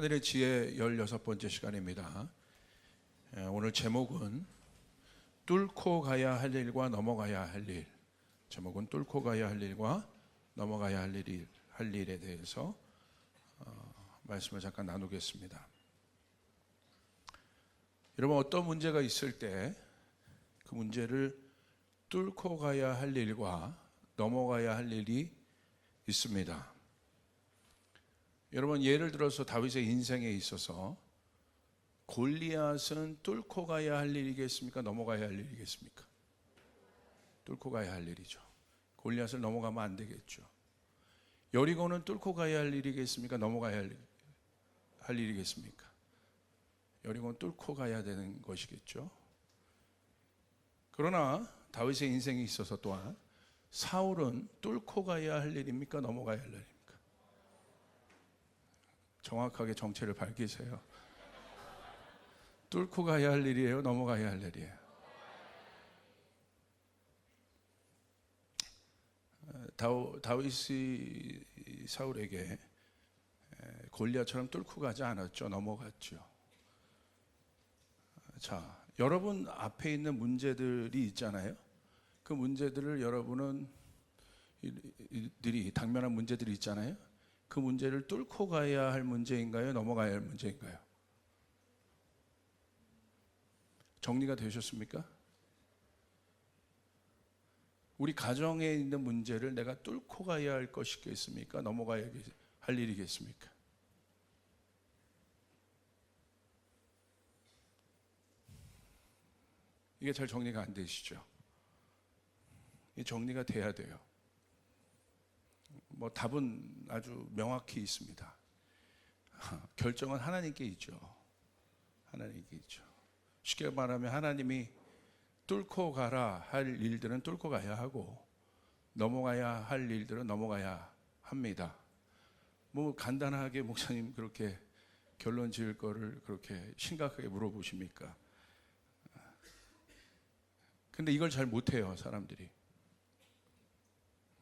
하늘의 지혜 16번째 시간입니다. 오늘 제목은 뚫고 가야 할 일과 넘어가야 할 일. 제목은 뚫고 가야 할 일과 넘어가야 할 일에 대해서 말씀을 잠깐 나누겠습니다. 여러분, 어떤 문제가 있을 때 그 문제를 뚫고 가야 할 일과 넘어가야 할 일이 있습니다. 여러분, 예를 들어서 다윗의 인생에 있어서 골리앗은 뚫고 가야 할 일이겠습니까? 넘어가야 할 일이겠습니까? 뚫고 가야 할 일이죠. 골리앗을 넘어가면 안 되겠죠. 여리고는 뚫고 가야 할 일이겠습니까? 넘어가야 할 일이겠습니까? 여리고는 뚫고 가야 되는 것이겠죠. 그러나 다윗의 인생에 있어서 또한 사울은 뚫고 가야 할 일입니까? 넘어가야 할 일입니까? 정확하게 정체를 밝히세요. 뚫고 가야 할 일이에요? 넘어가야 할 일이에요? 다윗이 사울에게 골리앗처럼 뚫고 가지 않았죠. 넘어갔죠. 자, 여러분 앞에 있는 문제들이 있잖아요. 그 문제들을 여러분은 당면한 문제들이 있잖아요. 그 문제를 뚫고 가야 할 문제인가요? 넘어가야 할 문제인가요? 정리가 되셨습니까? 우리 가정에 있는 문제를 내가 뚫고 가야 할 것이겠습니까? 넘어가야 할 일이겠습니까? 이게 잘 정리가 안 되시죠? 이 정리가 돼야 돼요. 답은 아주 명확히 있습니다. 결정은 하나님께 있죠. 하나님께 있죠. 쉽게 말하면 하나님이 뚫고 가라 할 일들은 뚫고 가야 하고 넘어가야 할 일들은 넘어가야 합니다. 간단하게 목사님 그렇게 결론 지을 거를 그렇게 심각하게 물어보십니까? 근데 이걸 잘 못해요, 사람들이.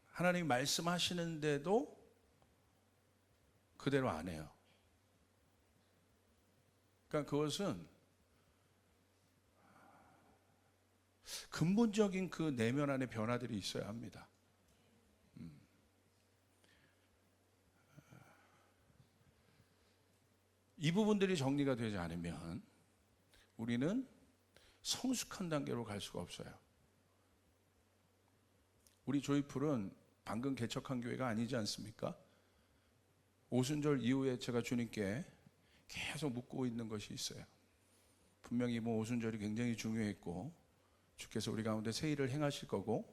하나님이 말씀하시는데도 그대로 안 해요. 그러니까 그것은 근본적인 그 내면 안에 변화들이 있어야 합니다. 이 부분들이 정리가 되지 않으면 우리는 성숙한 단계로 갈 수가 없어요. 우리 조이풀은 방금 개척한 교회가 아니지 않습니까? 오순절 이후에 제가 주님께 계속 묻고 있는 것이 있어요. 분명히 오순절이 굉장히 중요했고 주께서 우리 가운데 새 일을 행하실 거고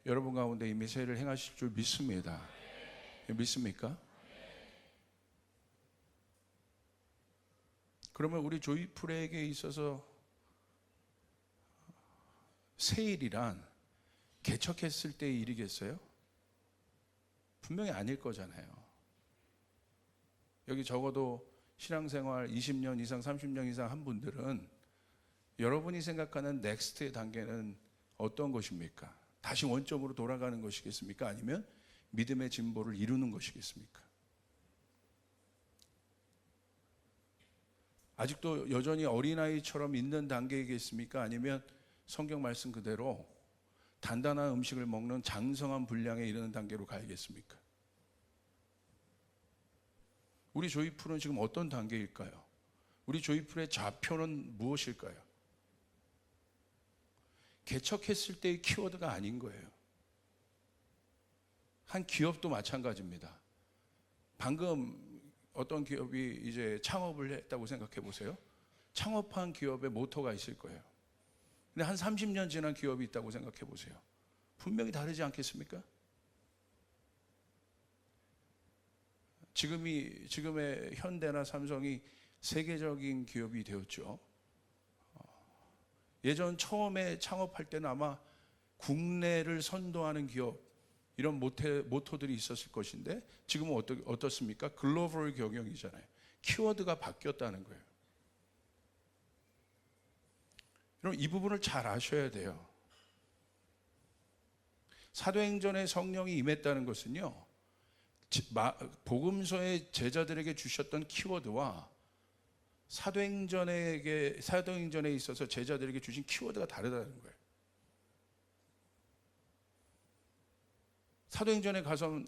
여러분 가운데 이미 새 일을 행하실 줄 믿습니다. 믿습니까? 그러면 우리 조이풀에게 있어서 새 일이란 개척했을 때의 일이겠어요? 분명히 아닐 거잖아요. 여기 적어도 신앙생활 20년 이상 30년 이상 한 분들은 여러분이 생각하는 넥스트의 단계는 어떤 것입니까? 다시 원점으로 돌아가는 것이겠습니까? 아니면 믿음의 진보를 이루는 것이겠습니까? 아직도 여전히 어린아이처럼 있는 단계이겠습니까? 아니면 성경 말씀 그대로 단단한 음식을 먹는 장성한 분량에 이르는 단계로 가야겠습니까? 우리 조이풀은 지금 어떤 단계일까요? 우리 조이풀의 좌표는 무엇일까요? 개척했을 때의 키워드가 아닌 거예요. 한 기업도 마찬가지입니다. 방금 어떤 기업이 이제 창업을 했다고 생각해 보세요. 창업한 기업의 모토가 있을 거예요. 근데 한 30년 지난 기업이 있다고 생각해 보세요. 분명히 다르지 않겠습니까? 지금의 현대나 삼성이 세계적인 기업이 되었죠. 예전 처음에 창업할 때는 아마 국내를 선도하는 기업 이런 모토들이 있었을 것인데 지금은 어떻습니까? 글로벌 경영이잖아요. 키워드가 바뀌었다는 거예요. 여러분, 이 부분을 잘 아셔야 돼요. 사도행전에 성령이 임했다는 것은요, 복음서의 제자들에게 주셨던 키워드와 사도행전에 있어서 제자들에게 주신 키워드가 다르다는 거예요. 사도행전에 가서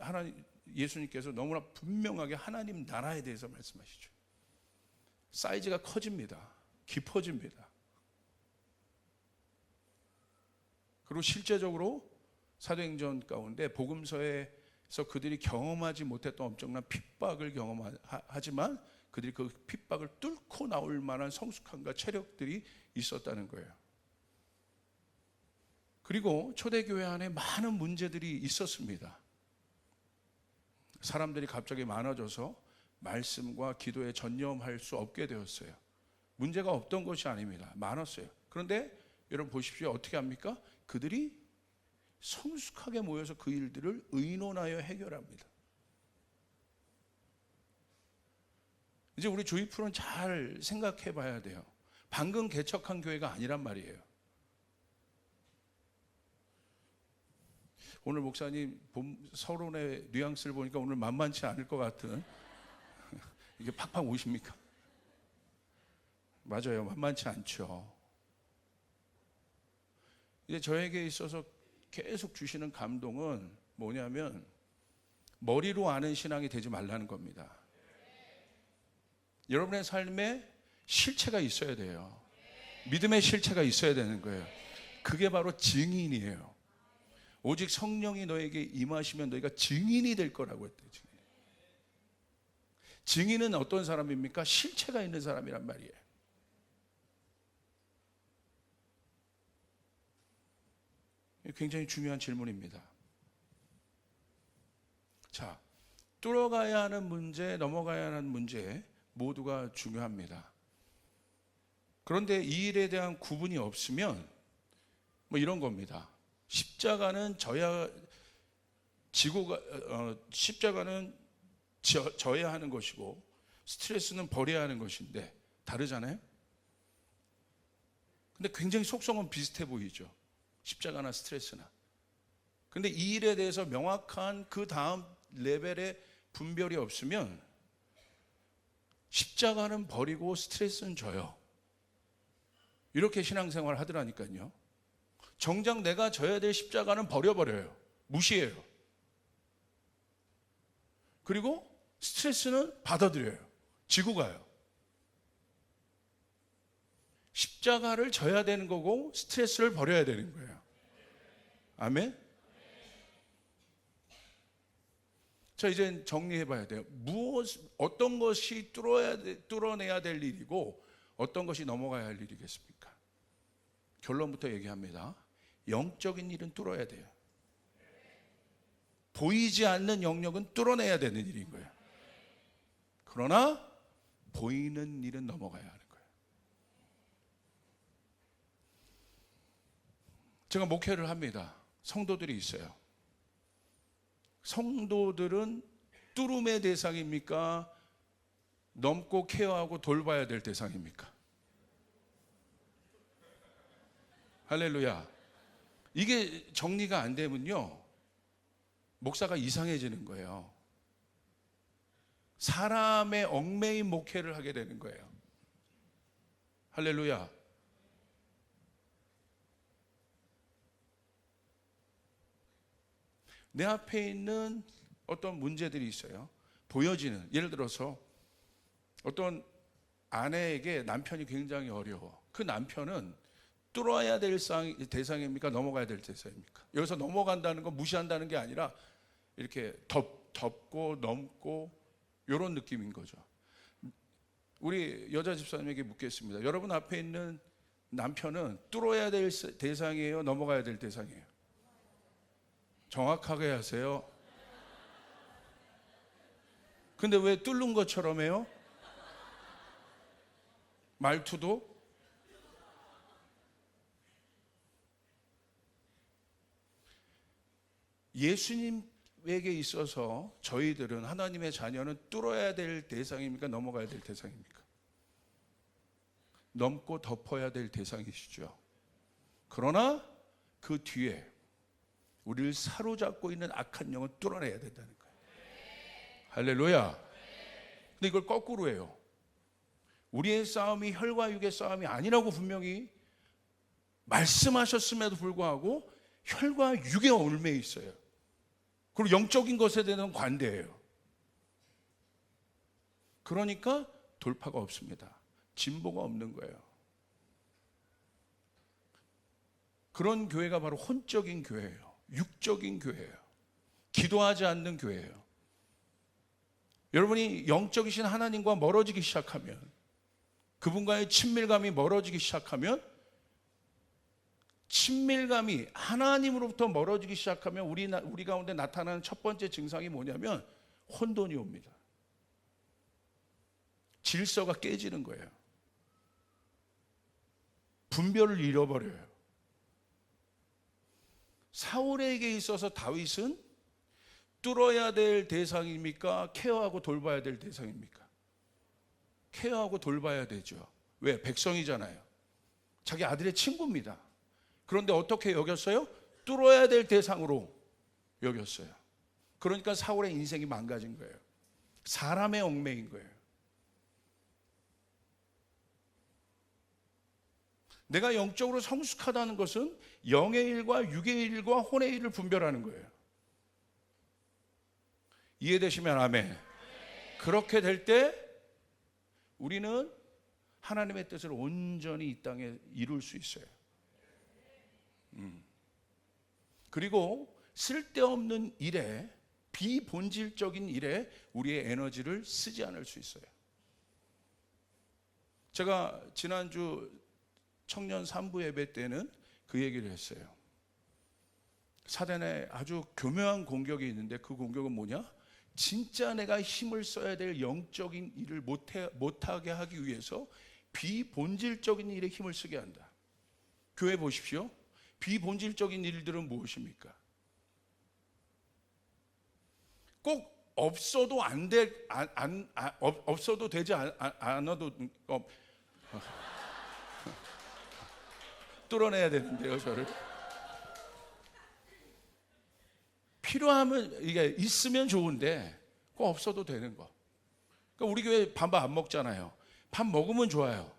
예수님께서 너무나 분명하게 하나님 나라에 대해서 말씀하시죠. 사이즈가 커집니다. 깊어집니다. 그리고 실제적으로 사도행전 가운데 복음서에서 그들이 경험하지 못했던 엄청난 핍박을 경험하지만 그들이 그 핍박을 뚫고 나올 만한 성숙함과 체력들이 있었다는 거예요. 그리고 초대교회 안에 많은 문제들이 있었습니다. 사람들이 갑자기 많아져서 말씀과 기도에 전념할 수 없게 되었어요. 문제가 없던 것이 아닙니다. 많았어요. 그런데 여러분 보십시오. 어떻게 합니까? 그들이 성숙하게 모여서 그 일들을 의논하여 해결합니다. 이제 우리 조이풀은 잘 생각해 봐야 돼요. 방금 개척한 교회가 아니란 말이에요. 오늘 목사님 서론의 뉘앙스를 보니까 오늘 만만치 않을 것 같은 이게 팍팍 오십니까? 맞아요. 만만치 않죠. 이제 저에게 있어서 계속 주시는 감동은 뭐냐면 머리로 아는 신앙이 되지 말라는 겁니다. 여러분의 삶에 실체가 있어야 돼요. 믿음의 실체가 있어야 되는 거예요. 그게 바로 증인이에요. 오직 성령이 너에게 임하시면 너희가 증인이 될 거라고 했대요. 증인은 어떤 사람입니까? 실체가 있는 사람이란 말이에요. 굉장히 중요한 질문입니다. 자, 뚫어가야 하는 문제, 넘어가야 하는 문제 모두가 중요합니다. 그런데 이 일에 대한 구분이 없으면 뭐 이런 겁니다. 십자가는 십자가는 져야 하는 것이고 스트레스는 버려야 하는 것인데 다르잖아요. 근데 굉장히 속성은 비슷해 보이죠. 십자가나 스트레스나. 근데 이 일에 대해서 명확한 그 다음 레벨의 분별이 없으면 십자가는 버리고 스트레스는 져요. 이렇게 신앙생활을 하더라니까요. 정작 내가 져야 될 십자가는 버려버려요. 무시해요. 그리고 스트레스는 받아들여요. 지고 가요. 십자가를 져야 되는 거고 스트레스를 버려야 되는 거예요. 아멘? 자, 이제 정리해 봐야 돼요. 어떤 것이 뚫어내야 될 일이고 어떤 것이 넘어가야 할 일이겠습니까? 결론부터 얘기합니다. 영적인 일은 뚫어야 돼요. 보이지 않는 영역은 뚫어내야 되는 일인 거예요. 그러나 보이는 일은 넘어가야 하는 거예요. 제가 목회를 합니다. 성도들이 있어요. 성도들은 뚫음의 대상입니까? 넘고 케어하고 돌봐야 될 대상입니까? 할렐루야. 이게 정리가 안 되면요, 목사가 이상해지는 거예요. 사람의 얽매인 목회를 하게 되는 거예요. 할렐루야. 내 앞에 있는 어떤 문제들이 있어요. 보여지는, 예를 들어서 어떤 아내에게 남편이 굉장히 어려워. 그 남편은 뚫어야 될 대상입니까? 넘어가야 될 대상입니까? 여기서 넘어간다는 건 무시한다는 게 아니라 이렇게 덮고 넘고 이런 느낌인 거죠. 우리 여자 집사님에게 묻겠습니다. 여러분 앞에 있는 남편은 뚫어야 될 대상이에요? 넘어가야 될 대상이에요? 정확하게 하세요. 근데 왜 뚫는 것처럼 해요? 말투도? 예수님에게 있어서 저희들은, 하나님의 자녀는 뚫어야 될 대상입니까? 넘어가야 될 대상입니까? 넘고 덮어야 될 대상이시죠. 그러나 그 뒤에 우리를 사로잡고 있는 악한 영은 뚫어내야 된다는 거예요. 할렐루야. 근데 이걸 거꾸로 해요. 우리의 싸움이 혈과 육의 싸움이 아니라고 분명히 말씀하셨음에도 불구하고 혈과 육에 얽매 있어요. 그리고 영적인 것에 대한 관대해요. 그러니까 돌파가 없습니다. 진보가 없는 거예요. 그런 교회가 바로 혼적인 교회예요. 육적인 교회예요. 기도하지 않는 교회예요. 여러분이 영적이신 하나님과 멀어지기 시작하면, 그분과의 친밀감이 멀어지기 시작하면, 친밀감이 하나님으로부터 멀어지기 시작하면 우리 가운데 나타나는 첫 번째 증상이 뭐냐면 혼돈이 옵니다. 질서가 깨지는 거예요. 분별을 잃어버려요. 사울에게 있어서 다윗은 뚫어야 될 대상입니까? 케어하고 돌봐야 될 대상입니까? 케어하고 돌봐야 되죠. 왜? 백성이잖아요. 자기 아들의 친구입니다. 그런데 어떻게 여겼어요? 뚫어야 될 대상으로 여겼어요. 그러니까 사울의 인생이 망가진 거예요. 사람의 얽매인 거예요. 내가 영적으로 성숙하다는 것은 영의 일과 육의 일과 혼의 일을 분별하는 거예요. 이해되시면 아멘. 그렇게 될 때 우리는 하나님의 뜻을 온전히 이 땅에 이룰 수 있어요. 그리고 쓸데없는 일에, 비본질적인 일에 우리의 에너지를 쓰지 않을 수 있어요. 제가 지난주 청년 3부 예배 때는 그 얘기를 했어요. 사단에 아주 교묘한 공격이 있는데 그 공격은 뭐냐? 진짜 내가 힘을 써야 될 영적인 일을 못하게 하기 위해서 비본질적인 일에 힘을 쓰게 한다. 교회 보십시오. 비본질적인 일들은 무엇입니까? 꼭 없어도 없어도 되지 않아도 뚫어내야 되는데요, 저를. 필요하면 이게 있으면 좋은데 꼭 없어도 되는 거. 그러니까 우리 교회 반밥 안 먹잖아요. 밥 먹으면 좋아요.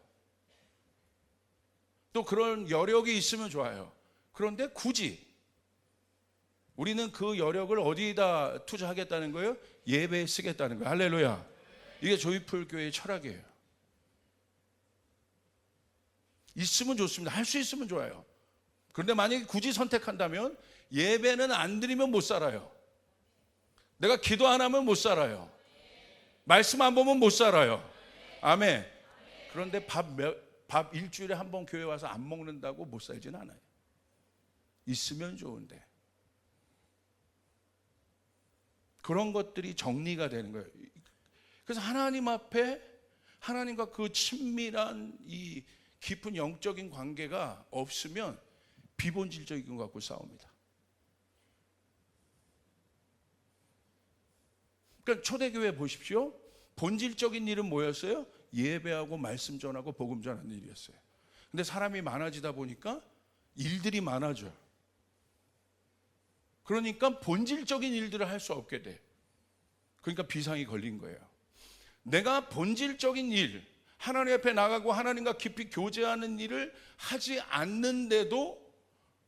또 그런 여력이 있으면 좋아요. 그런데 굳이 우리는 그 여력을 어디다 투자하겠다는 거예요? 예배에 쓰겠다는 거예요. 할렐루야. 이게 조이풀 교회의 철학이에요. 있으면 좋습니다. 할 수 있으면 좋아요. 그런데 만약에 굳이 선택한다면 예배는 안 드리면 못 살아요. 내가 기도 안 하면 못 살아요. 말씀 안 보면 못 살아요. 아멘. 그런데 밥 일주일에 한 번 교회 와서 안 먹는다고 못 살진 않아요. 있으면 좋은데. 그런 것들이 정리가 되는 거예요. 그래서 하나님 앞에 하나님과 그 친밀한 이 깊은 영적인 관계가 없으면 비본질적인 것 갖고 싸웁니다. 그러니까 초대교회 보십시오. 본질적인 일은 뭐였어요? 예배하고 말씀 전하고 복음 전하는 일이었어요. 근데 사람이 많아지다 보니까 일들이 많아져요. 그러니까 본질적인 일들을 할 수 없게 돼. 그러니까 비상이 걸린 거예요. 내가 본질적인 일, 하나님 앞에 나가고 하나님과 깊이 교제하는 일을 하지 않는데도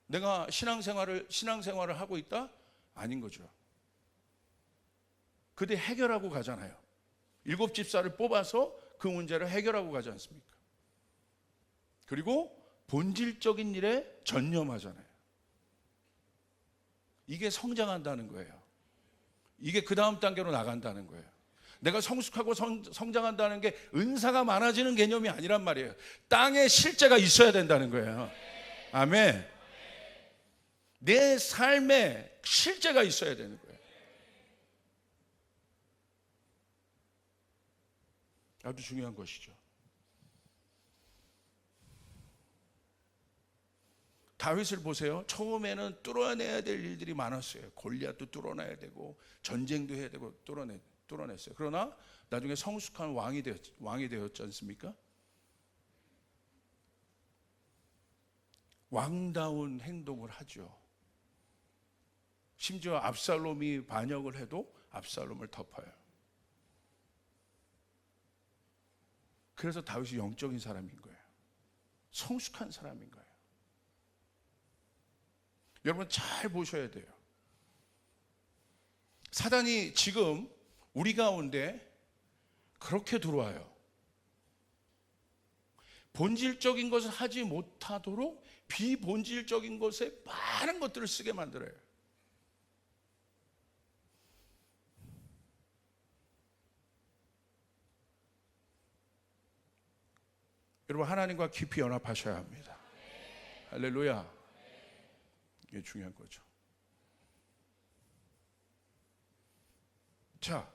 내가 신앙생활을 하고 있다? 아닌 거죠. 그때 해결하고 가잖아요. 7 집사를 뽑아서 그 문제를 해결하고 가지 않습니까? 그리고 본질적인 일에 전념하잖아요. 이게 성장한다는 거예요. 이게 그 다음 단계로 나간다는 거예요. 내가 성숙하고 성장한다는 게 은사가 많아지는 개념이 아니란 말이에요. 땅에 실제가 있어야 된다는 거예요. 아멘. 내 삶에 실제가 있어야 되는 거예요. 아주 중요한 것이죠. 다윗을 보세요. 처음에는 뚫어내야 될 일들이 많았어요. 골리앗도 뚫어내야 되고 전쟁도 해야 되고 뚫어냈어요. 그러나 나중에 성숙한 왕이 되었지 않습니까? 왕다운 행동을 하죠. 심지어 압살롬이 반역을 해도 압살롬을 덮어요. 그래서 다윗이 영적인 사람인 거예요. 성숙한 사람인 거예요. 여러분 잘 보셔야 돼요. 사단이 지금 우리 가운데 그렇게 들어와요. 본질적인 것을 하지 못하도록 비본질적인 것에 많은 것들을 쓰게 만들어요. 여러분 하나님과 깊이 연합하셔야 합니다. 할렐루야. 이게 중요한 거죠. 자,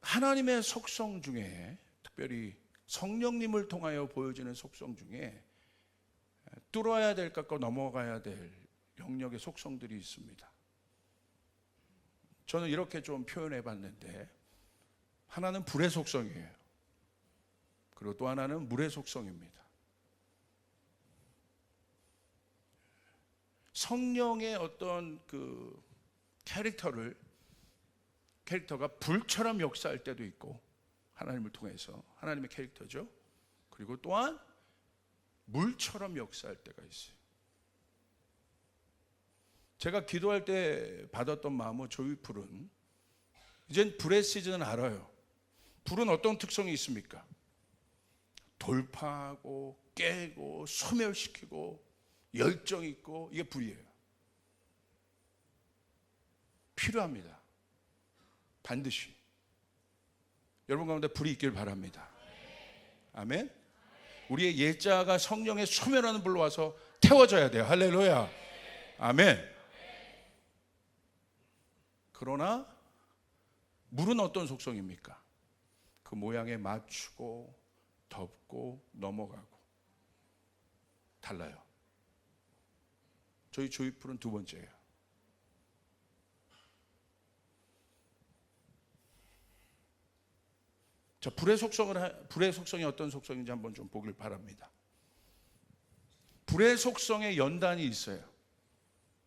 하나님의 속성 중에 특별히 성령님을 통하여 보여지는 속성 중에 뚫어야 될 것과 넘어가야 될 영역의 속성들이 있습니다. 저는 이렇게 좀 표현해 봤는데, 하나는 불의 속성이에요. 그리고 또 하나는 물의 속성입니다. 성령의 어떤 그 캐릭터가 불처럼 역사할 때도 있고, 하나님을 통해서 하나님의 캐릭터죠. 그리고 또한 물처럼 역사할 때가 있어요. 제가 기도할 때 받았던 마음은 조이풀은, 이젠 불의 시즌은 알아요. 불은 어떤 특성이 있습니까? 돌파하고 깨고 소멸시키고 열정 있고, 이게 불이에요. 필요합니다. 반드시 여러분 가운데 불이 있길 바랍니다. 아멘. 우리의 옛자가 성령의 소멸하는 불로 와서 태워져야 돼요. 할렐루야. 아멘. 그러나 물은 어떤 속성입니까? 그 모양에 맞추고 덮고 넘어가고 달라요. 저희 조이풀은 두 번째예요. 자, 불의 속성이 어떤 속성인지 한번 좀 보길 바랍니다. 불의 속성의 연단이 있어요.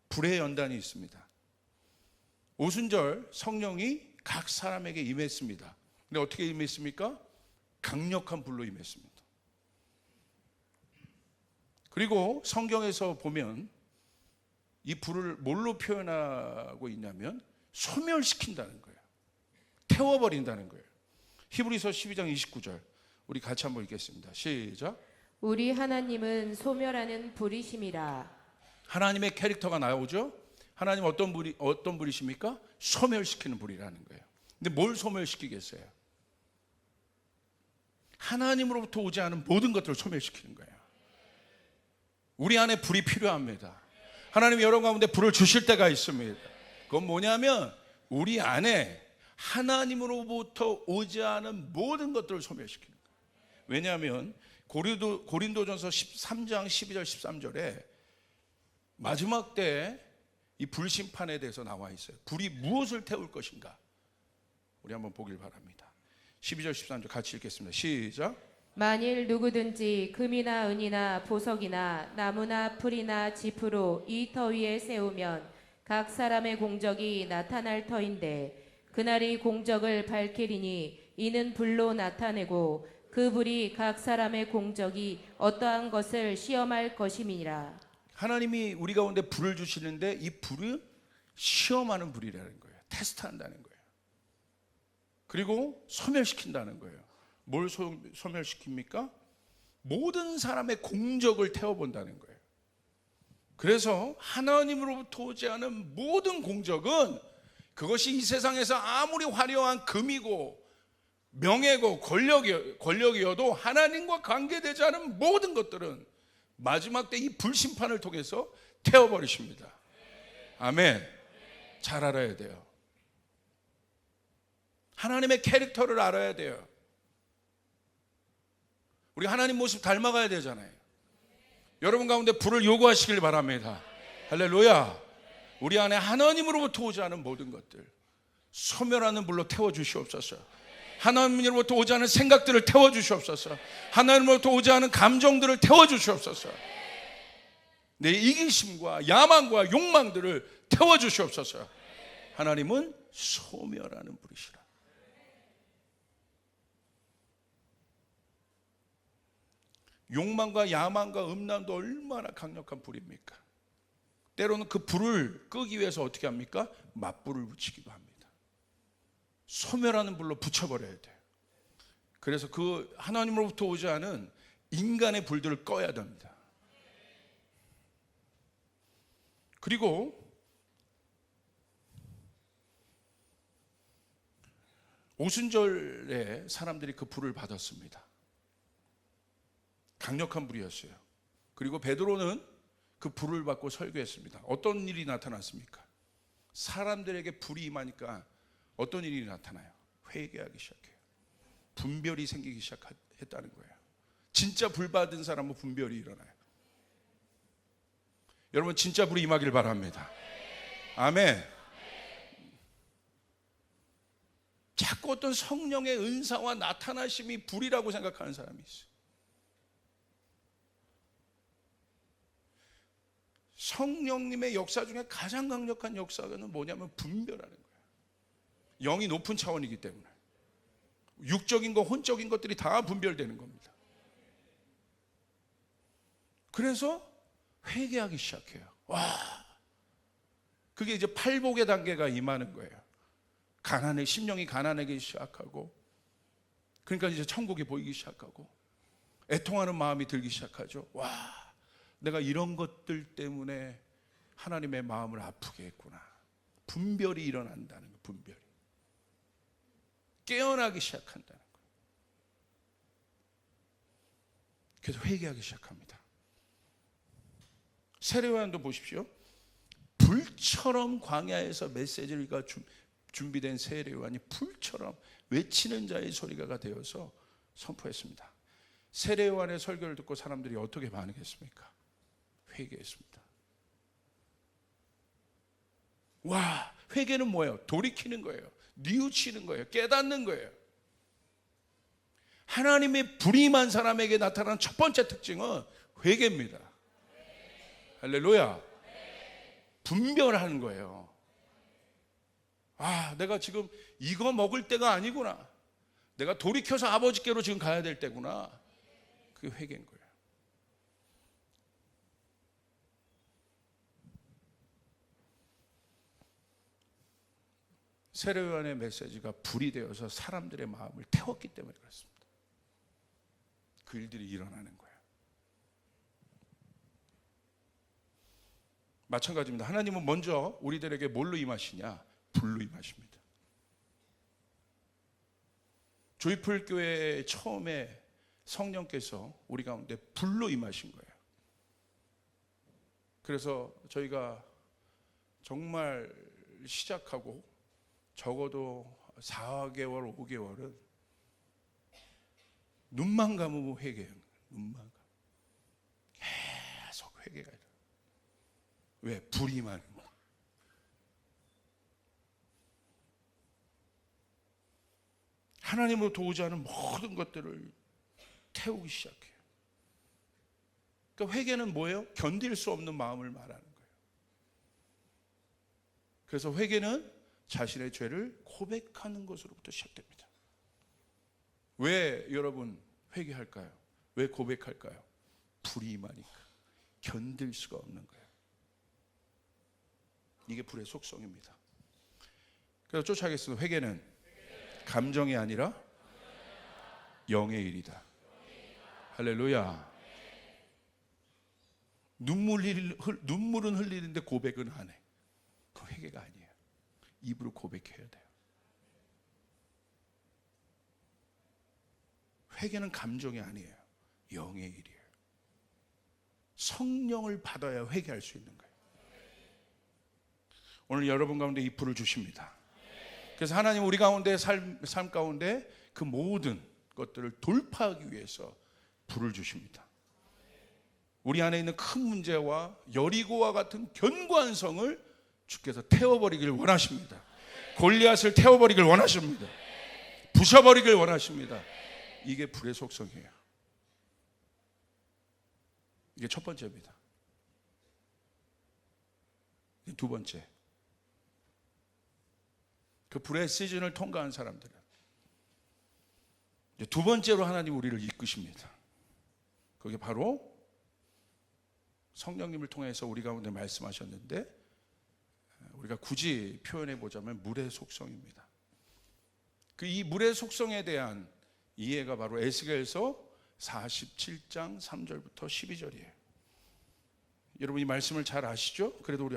불의 연단이 있습니다. 오순절 성령이 각 사람에게 임했습니다. 근데 어떻게 임했습니까? 강력한 불로 임했습니다. 그리고 성경에서 보면 이 불을 뭘로 표현하고 있냐면 소멸시킨다는 거예요. 태워버린다는 거예요. 히브리서 12장 29절 우리 같이 한번 읽겠습니다. 시작. 우리 하나님은 소멸하는 불이심이라. 하나님의 캐릭터가 나오죠. 하나님 어떤 불이십니까? 소멸시키는 불이라는 거예요. 근데 뭘 소멸시키겠어요? 하나님으로부터 오지 않은 모든 것들을 소멸시키는 거예요. 우리 안에 불이 필요합니다. 하나님이 여러분 가운데 불을 주실 때가 있습니다. 그건 뭐냐면 우리 안에 하나님으로부터 오지 않은 모든 것들을 소멸시키는 거예요. 왜냐하면 고린도전서 13장 12절 13절에 마지막 때 이 불심판에 대해서 나와 있어요. 불이 무엇을 태울 것인가? 우리 한번 보길 바랍니다. 12절 13절 같이 읽겠습니다. 시작. 만일 누구든지 금이나 은이나 보석이나 나무나 풀이나 지푸로 이 터 위에 세우면 각 사람의 공적이 나타날 터인데 그날이 공적을 밝히리니 이는 불로 나타내고 그 불이 각 사람의 공적이 어떠한 것을 시험할 것임이니라. 하나님이 우리 가운데 불을 주시는데 이 불은 시험하는 불이라는 거예요. 테스트한다는 거예요. 그리고 소멸시킨다는 거예요. 뭘 소멸시킵니까? 모든 사람의 공적을 태워본다는 거예요. 그래서 하나님으로부터 오지 않은 모든 공적은, 그것이 이 세상에서 아무리 화려한 금이고 명예고 권력이어도 하나님과 관계되지 않은 모든 것들은 마지막 때 이 불심판을 통해서 태워버리십니다. 아멘. 잘 알아야 돼요. 하나님의 캐릭터를 알아야 돼요. 우리 하나님 모습 닮아가야 되잖아요. 여러분 가운데 불을 요구하시길 바랍니다. 할렐루야. 우리 안에 하나님으로부터 오지 않은 모든 것들 소멸하는 불로 태워주시옵소서. 하나님으로부터 오지 않은 생각들을 태워주시옵소서. 하나님으로부터 오지 않은 감정들을 태워주시옵소서. 내 이기심과 야망과 욕망들을 태워주시옵소서. 하나님은 소멸하는 불이시라. 욕망과 야망과 음란도 얼마나 강력한 불입니까? 때로는 그 불을 끄기 위해서 어떻게 합니까? 맞불을 붙이기도 합니다. 소멸하는 불로 붙여버려야 돼요. 그래서 그 하나님으로부터 오지 않은 인간의 불들을 꺼야 됩니다. 그리고 오순절에 사람들이 그 불을 받았습니다. 강력한 불이었어요. 그리고 베드로는 그 불을 받고 설교했습니다. 어떤 일이 나타났습니까? 사람들에게 불이 임하니까 어떤 일이 나타나요? 회개하기 시작해요. 분별이 생기기 시작했다는 거예요. 진짜 불 받은 사람은 분별이 일어나요. 여러분 진짜 불이 임하길 바랍니다. 아멘. 자꾸 어떤 성령의 은사와 나타나심이 불이라고 생각하는 사람이 있어요. 성령님의 역사 중에 가장 강력한 역사는 뭐냐면 분별하는 거예요. 영이 높은 차원이기 때문에 육적인 것, 혼적인 것들이 다 분별되는 겁니다. 그래서 회개하기 시작해요. 와, 그게 이제 팔복의 단계가 임하는 거예요. 가난해, 심령이 가난하기 시작하고, 그러니까 이제 천국이 보이기 시작하고, 애통하는 마음이 들기 시작하죠. 와, 내가 이런 것들 때문에 하나님의 마음을 아프게 했구나. 분별이 일어난다는 거예요. 분별이 깨어나기 시작한다는 거예요. 그래서 회개하기 시작합니다. 세례요한도 보십시오. 불처럼 광야에서 메시지가 준비된 세례요한이 불처럼 외치는 자의 소리가 되어서 선포했습니다. 세례요한의 설교를 듣고 사람들이 어떻게 반응했습니까? 회개했습니다. 와, 회개는 뭐예요? 돌이키는 거예요. 뉘우치는 거예요. 깨닫는 거예요. 하나님의 불이 임한 사람에게 나타나는 첫 번째 특징은 회개입니다. 할렐루야. 분별하는 거예요. 아, 내가 지금 이거 먹을 때가 아니구나. 내가 돌이켜서 아버지께로 지금 가야 될 때구나. 그게 회개인 거예요. 세례요한의 메시지가 불이 되어서 사람들의 마음을 태웠기 때문에 그렇습니다. 그 일들이 일어나는 거예요. 마찬가지입니다. 하나님은 먼저 우리들에게 뭘로 임하시냐? 불로 임하십니다. 조이풀 교회 처음에 성령께서 우리 가운데 불로 임하신 거예요. 그래서 저희가 정말 시작하고 적어도 4개월, 5개월은 눈만 감으면 회개해요. 눈만 감으면 계속 회개가 일어나요. 왜? 불이 임하는 거예요. 하나님으로 도우지 않은 모든 것들을 태우기 시작해요. 그러니까 회개는 뭐예요? 견딜 수 없는 마음을 말하는 거예요. 그래서 회개는 자신의 죄를 고백하는 것으로부터 시작됩니다. 왜 여러분 회개할까요? 왜 고백할까요? 불이 임하니까 견딜 수가 없는 거예요. 이게 불의 속성입니다. 그래서 쫓아가겠습니다. 회개는 감정이 아니라 영의 일이다. 할렐루야. 눈물은 흘리는데 고백은 안 해. 그 회개가 아니에요. 입으로 고백해야 돼요. 회개는 감정이 아니에요. 영의 일이에요. 성령을 받아야 회개할 수 있는 거예요. 오늘 여러분 가운데 이 불을 주십니다. 그래서 하나님 우리 가운데 삶 가운데 그 모든 것들을 돌파하기 위해서 불을 주십니다. 우리 안에 있는 큰 문제와 여리고와 같은 견고한 성을 주께서 태워버리길 원하십니다. 골리앗을 태워버리길 원하십니다. 부셔버리길 원하십니다. 이게 불의 속성이에요. 이게 첫 번째입니다. 두 번째, 그 불의 시즌을 통과한 사람들은 두 번째로 하나님 우리를 이끄십니다. 그게 바로 성령님을 통해서 우리 가운데 말씀하셨는데, 우리가 굳이 표현해 보자면 물의 속성입니다. 이 물의 속성에 대한 이해가 바로 에스겔서 47장 3절부터 12절이에요. 여러분 이 말씀을 잘 아시죠? 그래도 우리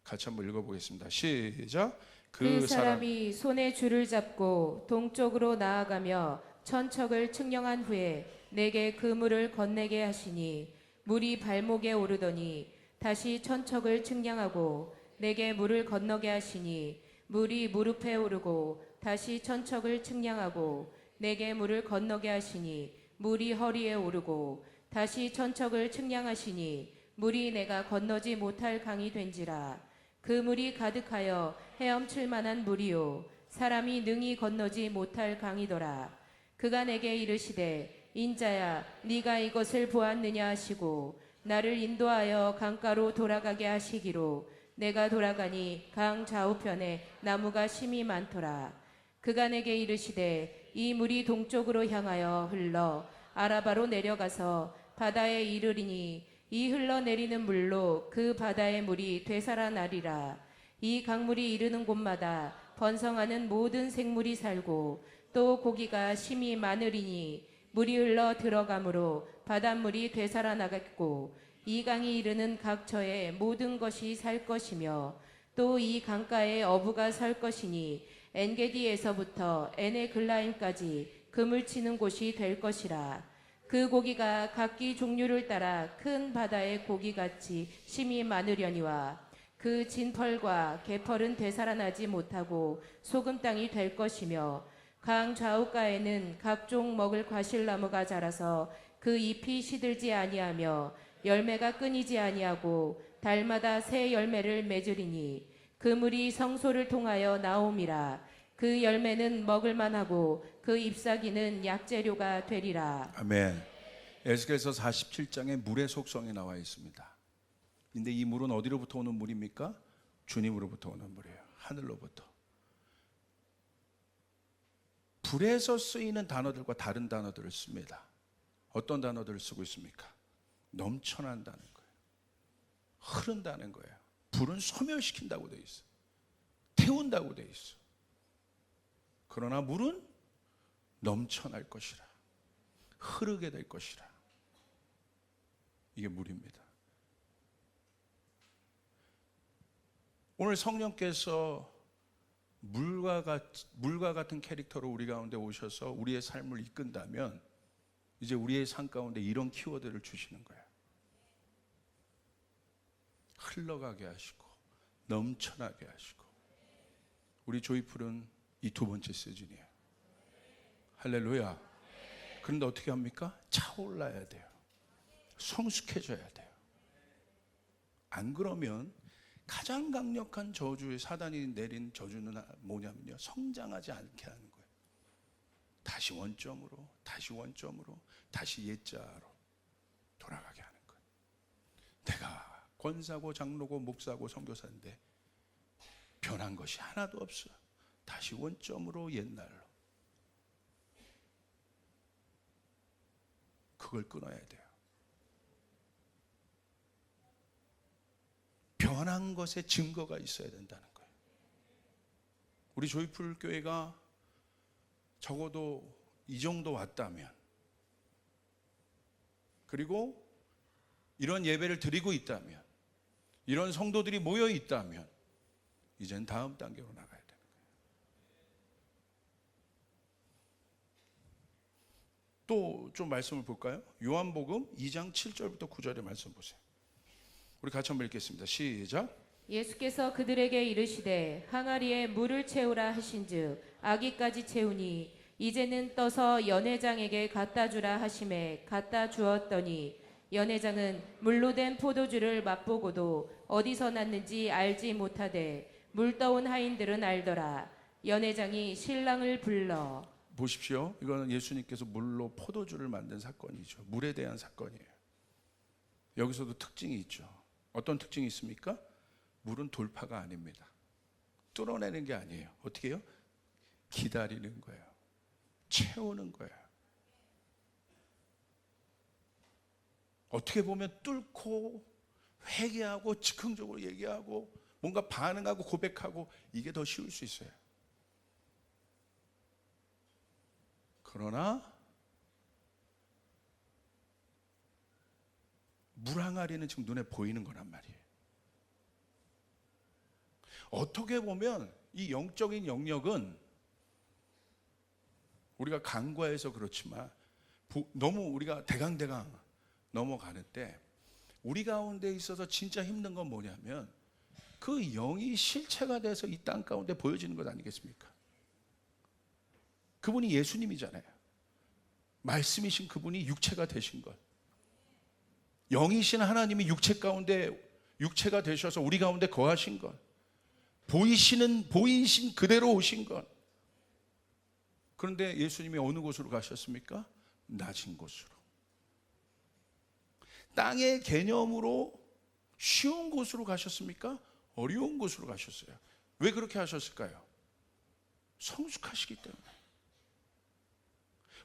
같이 한번 읽어보겠습니다. 시작. 그 사람이 손에 줄을 잡고 동쪽으로 나아가며 천척을 측량한 후에 내게 그 물을 건네게 하시니 물이 발목에 오르더니 다시 천척을 측량하고 내게 물을 건너게 하시니 물이 무릎에 오르고 다시 천척을 측량하고 내게 물을 건너게 하시니 물이 허리에 오르고 다시 천척을 측량하시니 물이 내가 건너지 못할 강이 된지라. 그 물이 가득하여 헤엄칠 만한 물이요 사람이 능히 건너지 못할 강이더라. 그가 내게 이르시되 인자야 네가 이것을 보았느냐 하시고 나를 인도하여 강가로 돌아가게 하시기로 내가 돌아가니 강 좌우편에 나무가 심이 많더라. 그가 내게 이르시되 이 물이 동쪽으로 향하여 흘러 아라바로 내려가서 바다에 이르리니 이 흘러내리는 물로 그 바다의 물이 되살아나리라. 이 강물이 이르는 곳마다 번성하는 모든 생물이 살고 또 고기가 심이 많으리니 물이 흘러 들어가므로 바닷물이 되살아나겠고 이 강이 이르는 각처에 모든 것이 살 것이며 또 이 강가에 어부가 살 것이니 엔게디에서부터 에네글라임까지 금을 치는 곳이 될 것이라. 그 고기가 각기 종류를 따라 큰 바다의 고기같이 심이 많으려니와 그 진펄과 개펄은 되살아나지 못하고 소금 땅이 될 것이며 강 좌우가에는 각종 먹을 과실나무가 자라서 그 잎이 시들지 아니하며 열매가 끊이지 아니하고 달마다 새 열매를 맺으리니 그 물이 성소를 통하여 나옴이라. 그 열매는 먹을 만하고 그 잎사귀는 약재료가 되리라. 아멘. 에스겔서 47장에 물의 속성이 나와 있습니다. 근데 이 물은 어디로부터 오는 물입니까? 주님으로부터 오는 물이에요. 하늘로부터. 불에서 쓰이는 단어들과 다른 단어들을 씁니다. 어떤 단어들을 쓰고 있습니까? 넘쳐난다는 거예요. 흐른다는 거예요. 불은 소멸시킨다고 되어 있어요. 태운다고 되어 있어요. 그러나 물은 넘쳐날 것이라. 흐르게 될 것이라. 이게 물입니다. 오늘 성령께서 물과 같은 캐릭터로 우리 가운데 오셔서 우리의 삶을 이끈다면 이제 우리의 삶 가운데 이런 키워드를 주시는 거예요. 흘러가게 하시고 넘쳐나게 하시고. 우리 조이풀은 이 두 번째 시즌이에요. 할렐루야. 그런데 어떻게 합니까? 차올라야 돼요. 성숙해져야 돼요. 안 그러면 가장 강력한 저주의 사단이 내린 저주는 뭐냐면요, 성장하지 않게 하는 거예요. 다시 원점으로 다시 옛자로 돌아가게 하는 거예요. 내가 권사고 장로고 목사고 선교사인데 변한 것이 하나도 없어요. 다시 원점으로 옛날로. 그걸 끊어야 돼요. 변한 것에 증거가 있어야 된다는 거예요. 우리 조이풀 교회가 적어도 이 정도 왔다면, 그리고 이런 예배를 드리고 있다면, 이런 성도들이 모여 있다면 이젠 다음 단계로 나가야 되는 거예요. 또 좀 말씀을 볼까요? 요한복음 2장 7절부터 9절의 말씀 보세요. 우리 같이 한번 읽겠습니다. 시작. 예수께서 그들에게 이르시되 항아리에 물을 채우라 하신즉 아기까지 채우니 이제는 떠서 연회장에게 갖다 주라 하심에 갖다 주었더니 연회장은 물로 된 포도주를 맛보고도 어디서 났는지 알지 못하되 물 떠온 하인들은 알더라. 연회장이 신랑을 불러. 보십시오. 이거는 예수님께서 물로 포도주를 만든 사건이죠. 물에 대한 사건이에요. 여기서도 특징이 있죠. 어떤 특징이 있습니까? 물은 돌파가 아닙니다. 뚫어내는 게 아니에요. 어떻게 해요? 기다리는 거예요. 채우는 거예요. 어떻게 보면 뚫고 회개하고 즉흥적으로 얘기하고 뭔가 반응하고 고백하고 이게 더 쉬울 수 있어요. 그러나 물 항아리는 지금 눈에 보이는 거란 말이에요. 어떻게 보면 이 영적인 영역은 우리가 간과해서 그렇지만 너무 우리가 대강대강 넘어가는 때 우리 가운데 있어서 진짜 힘든 건 뭐냐면 그 영이 실체가 돼서 이 땅 가운데 보여지는 것 아니겠습니까? 그분이 예수님이잖아요. 말씀이신 그분이 육체가 되신 것. 영이신 하나님이 육체 가운데 육체가 되셔서 우리 가운데 거하신 것. 보이신 그대로 오신 것. 그런데 예수님이 어느 곳으로 가셨습니까? 낮은 곳으로. 땅의 개념으로 쉬운 곳으로 가셨습니까? 어려운 곳으로 가셨어요. 왜 그렇게 하셨을까요? 성숙하시기 때문에.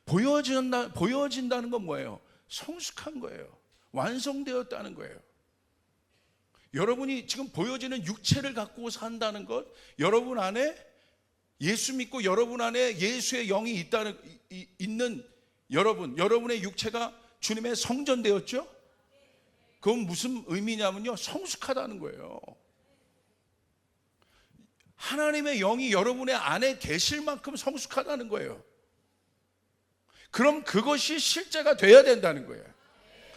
보여진다는 건 뭐예요? 성숙한 거예요. 완성되었다는 거예요. 여러분이 지금 보여지는 육체를 갖고 산다는 것, 여러분 안에 예수 믿고 여러분 안에 예수의 영이 있는 여러분의 육체가 주님의 성전되었죠? 그건 무슨 의미냐면요, 성숙하다는 거예요. 하나님의 영이 여러분의 안에 계실 만큼 성숙하다는 거예요. 그럼 그것이 실제가 돼야 된다는 거예요.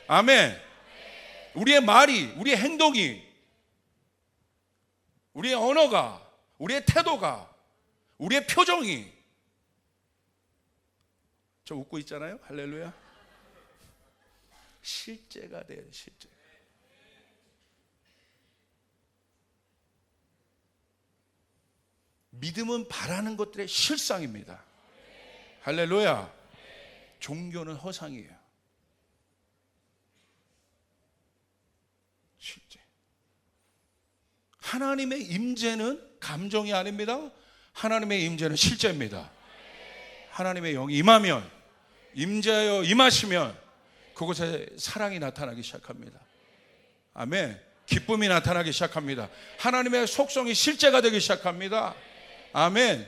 아멘. 우리의 말이, 우리의 행동이, 우리의 언어가, 우리의 태도가, 우리의 표정이, 저 웃고 있잖아요. 할렐루야. 실제가 돼야 돼. 실제. 믿음은 바라는 것들의 실상입니다. 할렐루야. 종교는 허상이에요. 실제. 하나님의 임재는 감정이 아닙니다. 하나님의 임재는 실제입니다. 하나님의 영이 임하면, 임재하여 임하시면 그곳에 사랑이 나타나기 시작합니다. 아멘. 기쁨이 나타나기 시작합니다. 하나님의 속성이 실제가 되기 시작합니다. 아멘.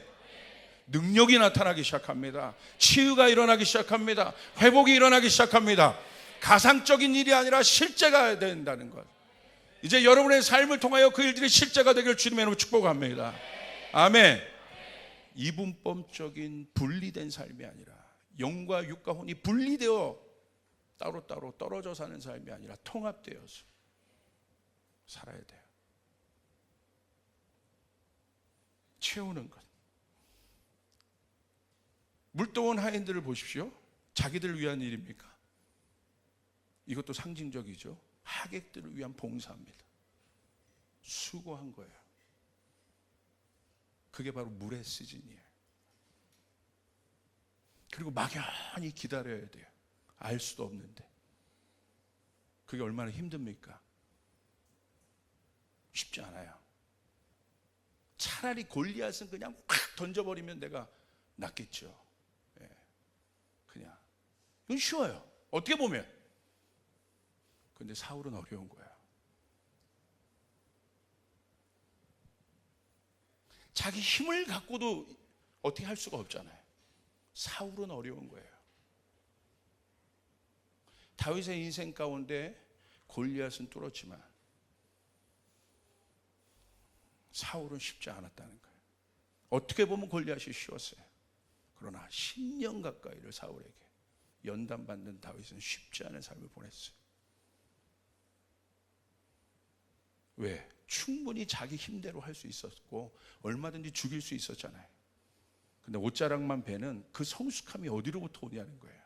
능력이 나타나기 시작합니다. 치유가 일어나기 시작합니다. 회복이 일어나기 시작합니다. 가상적인 일이 아니라 실제가 된다는 것. 이제 여러분의 삶을 통하여 그 일들이 실제가 되길 주님의 이름으로 축복합니다. 아멘. 이분법적인 분리된 삶이 아니라 영과 육과 혼이 분리되어 따로따로 떨어져 사는 삶이 아니라 통합되어서 살아야 돼요. 채우는 것. 물동원 하인들을 보십시오. 자기들을 위한 일입니까? 이것도 상징적이죠. 하객들을 위한 봉사입니다. 수고한 거예요. 그게 바로 물의 시즌이에요. 그리고 막연히 기다려야 돼요. 알 수도 없는데. 그게 얼마나 힘듭니까? 쉽지 않아요. 차라리 골리앗은 그냥 확 던져버리면 내가 낫겠죠. 예. 그냥 이건 쉬워요. 어떻게 보면. 근데 사울은 어려운 거야. 자기 힘을 갖고도 어떻게 할 수가 없잖아요. 사울은 어려운 거예요. 다윗의 인생 가운데 골리앗은 뚫었지만 사울은 쉽지 않았다는 거예요. 어떻게 보면 골리앗이 쉬웠어요. 그러나 10년 가까이를 사울에게 연단받는 다윗은 쉽지 않은 삶을 보냈어요. 왜? 충분히 자기 힘대로 할 수 있었고 얼마든지 죽일 수 있었잖아요. 근데 옷자락만 베는 그 성숙함이 어디로부터 오냐는 거예요.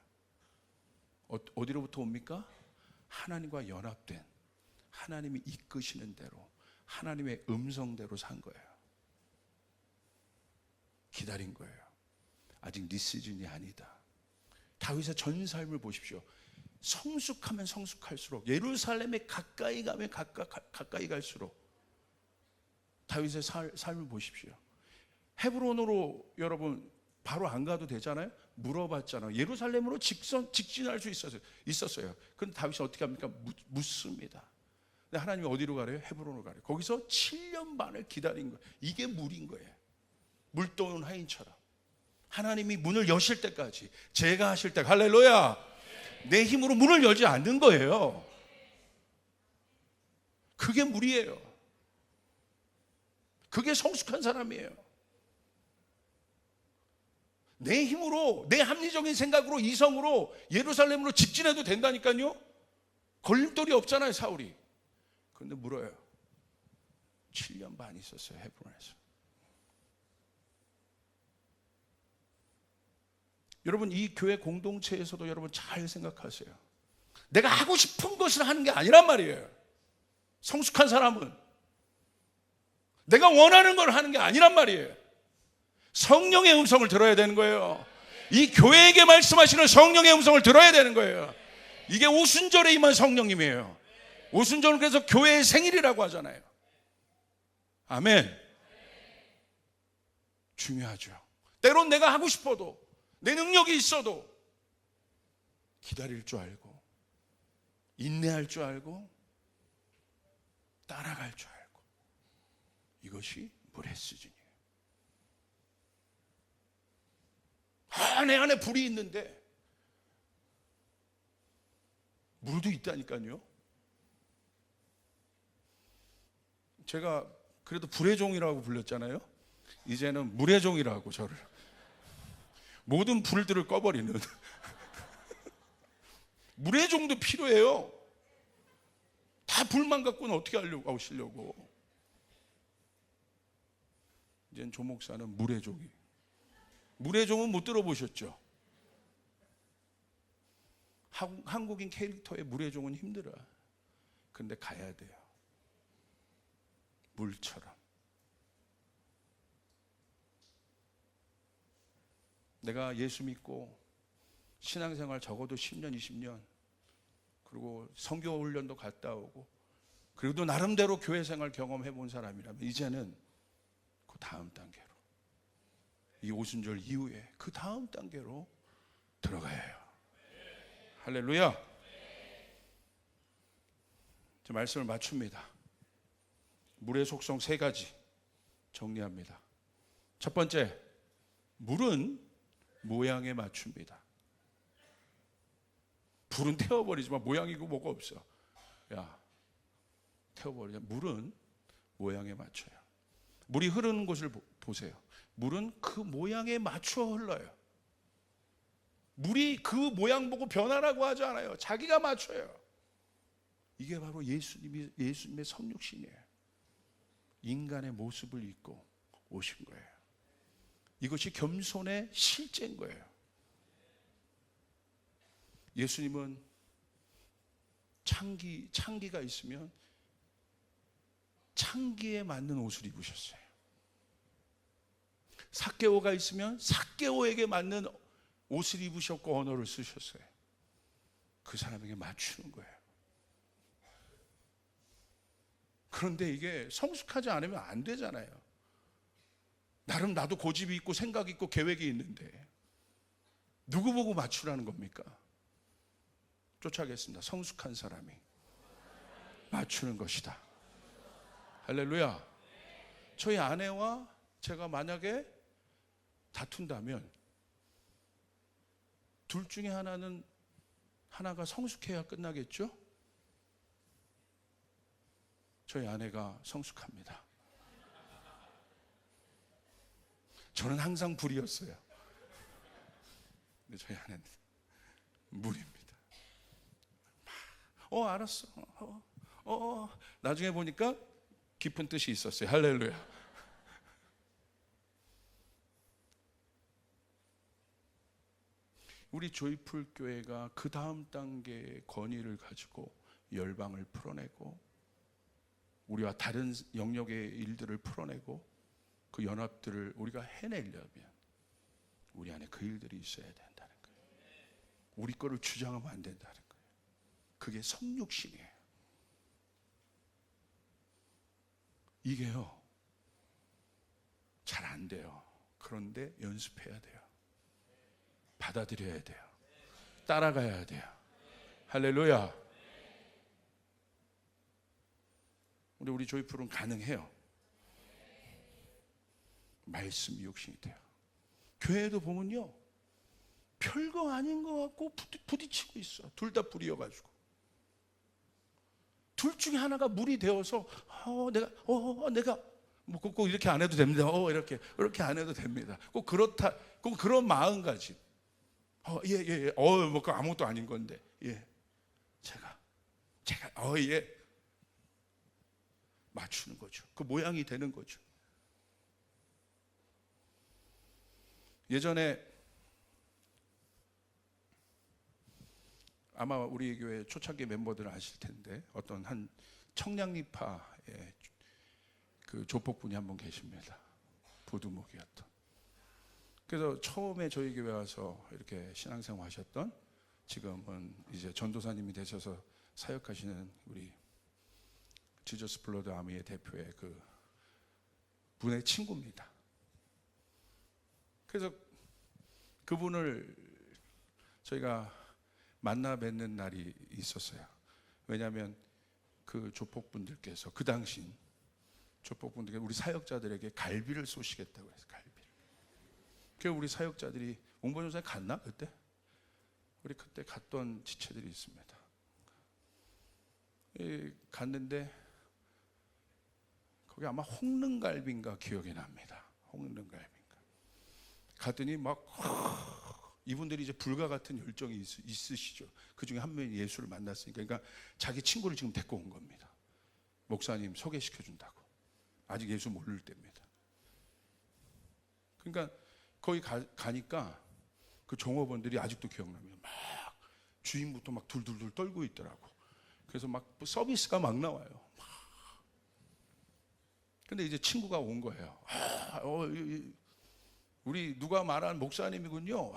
어디로부터 옵니까? 하나님과 연합된, 하나님이 이끄시는 대로, 하나님의 음성대로 산 거예요. 기다린 거예요. 아직 네 시즌이 아니다. 다윗의 전 삶을 보십시오. 성숙하면 성숙할수록, 예루살렘에 가까이 가면 가까이 갈수록 다윗의 삶을 보십시오. 헤브론으로 여러분 바로 안 가도 되잖아요. 물어봤잖아요. 예루살렘으로 직진할 수 있었어요. 그런데 다윗이 어떻게 합니까? 묻습니다. 근데 하나님이 어디로 가래요? 헤브론으로 가래요. 거기서 7년 반을 기다린 거예요. 이게 물인 거예요. 물도는 하인처럼 하나님이 문을 여실 때까지, 제가 하실 때, 할렐루야, 내 힘으로 문을 열지 않는 거예요. 그게 물이에요. 그게 성숙한 사람이에요. 내 힘으로, 내 합리적인 생각으로, 이성으로 예루살렘으로 직진해도 된다니까요. 걸림돌이 없잖아요, 사울이. 그런데 물어요. 7년 반 있었어요, 헤브론에서. 여러분, 이 교회 공동체에서도 여러분 잘 생각하세요. 내가 하고 싶은 것을 하는 게 아니란 말이에요. 성숙한 사람은 내가 원하는 걸 하는 게 아니란 말이에요. 성령의 음성을 들어야 되는 거예요. 이 교회에게 말씀하시는 성령의 음성을 들어야 되는 거예요. 이게 오순절에 임한 성령님이에요. 오순절은 그래서 교회의 생일이라고 하잖아요. 아멘. 중요하죠. 때론 내가 하고 싶어도, 내 능력이 있어도 기다릴 줄 알고, 인내할 줄 알고, 따라갈 줄 알고, 이것이 물의 수준이에요. 내 안에 불이 있는데 물도 있다니까요. 제가 그래도 불의 종이라고 불렸잖아요. 이제는 물의 종이라고 저를, 모든 불들을 꺼버리는 물의 종도 필요해요. 다 불만 갖고는 어떻게 하시려고. 이젠 조 목사는 물의 종이. 물의 종은 못 들어보셨죠? 한국인 캐릭터의 물의 종은 힘들어요. 근데 가야 돼요. 물처럼. 내가 예수 믿고 신앙생활 적어도 10년, 20년, 그리고 선교 훈련도 갔다 오고, 그래도 나름대로 교회 생활 경험해 본 사람이라면 이제는 그 다음 단계로, 이 오순절 이후에 그 다음 단계로 들어가야 해요. 할렐루야. 제 말씀을 맞춥니다. 물의 속성 3가지 정리합니다. 첫 번째, 물은 모양에 맞춥니다. 불은 태워버리지만 모양이고 뭐가 없어. 야, 태워버리자. 물은 모양에 맞춰요. 물이 흐르는 곳을 보세요. 물은 그 모양에 맞춰 흘러요. 물이 그 모양 보고 변하라고 하지 않아요. 자기가 맞춰요. 이게 바로 예수님의 성육신이에요. 인간의 모습을 입고 오신 거예요. 이것이 겸손의 실제인 거예요. 예수님은 창기가 있으면 창기에 맞는 옷을 입으셨어요. 삭개오가 있으면 삭개오에게 맞는 옷을 입으셨고 언어를 쓰셨어요. 그 사람에게 맞추는 거예요. 그런데 이게 성숙하지 않으면 안 되잖아요. 나름 나도 고집이 있고 생각이 있고 계획이 있는데 누구 보고 맞추라는 겁니까? 쫓아가겠습니다. 성숙한 사람이 맞추는 것이다. 할렐루야. 저희 아내와 제가 만약에 다툰다면 둘 중에 하나가 성숙해야 끝나겠죠? 저희 아내가 성숙합니다. 저는 항상 불이었어요. 근데 저희 아내는 물입니다. 알았어. 나중에 보니까 깊은 뜻이 있었어요. 할렐루야. 우리 조이풀 교회가 그 다음 단계의 권위를 가지고 열방을 풀어내고 우리와 다른 영역의 일들을 풀어내고 그 연합들을 우리가 해내려면 우리 안에 그 일들이 있어야 된다는 거예요. 우리 거를 주장하면 안 된다는 거예요. 그게 성육신이에요. 이게요 잘 안 돼요. 그런데 연습해야 돼요. 받아들여야 돼요. 따라가야 돼요. 할렐루야. 우리 조이풀은 가능해요. 말씀이 욕심이 돼요. 교회도 보면요, 별거 아닌 것 같고 부딪히고 있어. 둘 다 불이어가지고. 둘 중에 하나가 물이 되어서 내가 뭐 꼭 이렇게 안 해도 됩니다. 이렇게 안 해도 됩니다. 꼭 그런 마음가짐. 뭐 아무것도 아닌 건데, 제가 맞추는 거죠. 그 모양이 되는 거죠. 예전에 아마 우리 교회 초창기 멤버들은 아실 텐데 어떤 한 청량리파의 그 조폭분이 한 분 계십니다. 부두목이었던. 그래서 처음에 저희 교회 와서 이렇게 신앙생활 하셨던, 지금은 이제 전도사님이 되셔서 사역하시는 우리 지저스 블러드 아미의 대표의 그 분의 친구입니다. 그래서 그분을 저희가 만나 뵙는 날이 있었어요. 왜냐하면 그 조폭분들께서 그 당시 조폭분들께 우리 사역자들에게 갈비를 쏘시겠다고 해서 갈비를. 그래서 우리 사역자들이 옹본조사에 갔나 그때? 우리 그때 갔던 지체들이 있습니다. 갔는데 거기 아마 홍릉갈비인가 기억이 납니다. 홍릉갈비인가. 갔더니 막 이분들이 이제 불과 같은 열정이 있으시죠. 그 중에 한 명이 예수를 만났으니까, 그러니까 자기 친구를 지금 데리고 온 겁니다. 목사님 소개시켜 준다고. 아직 예수 모를 때입니다. 그러니까 거기 가니까 그 종업원들이 아직도 기억납니다. 막 주인부터 막 둘둘둘 떨고 있더라고. 그래서 막 서비스가 막 나와요. 근데 이제 친구가 온 거예요. 우리 누가 말한 목사님이군요.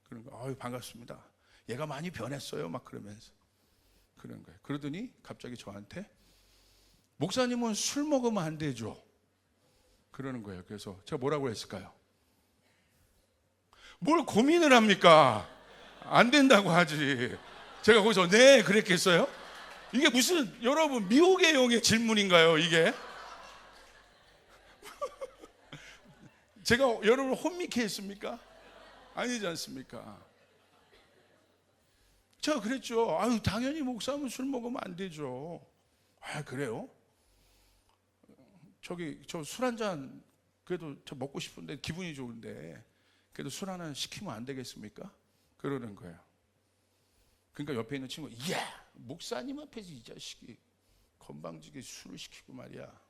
그런 거. 반갑습니다. 얘가 많이 변했어요. 막 그러면서 그런 거예요. 그러더니 갑자기 저한테 목사님은 술 먹으면 안 되죠. 그러는 거예요. 그래서 제가 뭐라고 했을까요? 뭘 고민을 합니까? 안 된다고 하지. 제가 거기서 네 그랬겠어요? 이게 무슨 여러분 미혹의 영의 질문인가요? 이게? 제가 여러분을 혼미케 했습니까? 아니지 않습니까? 제가 그랬죠. 당연히 목사면 술 먹으면 안 되죠. 그래요? 저 술 한 잔 그래도 저 먹고 싶은데 기분이 좋은데 그래도 술 하나 시키면 안 되겠습니까? 그러는 거예요. 그러니까 옆에 있는 친구가 목사님 앞에서 이 자식이 건방지게 술을 시키고 말이야.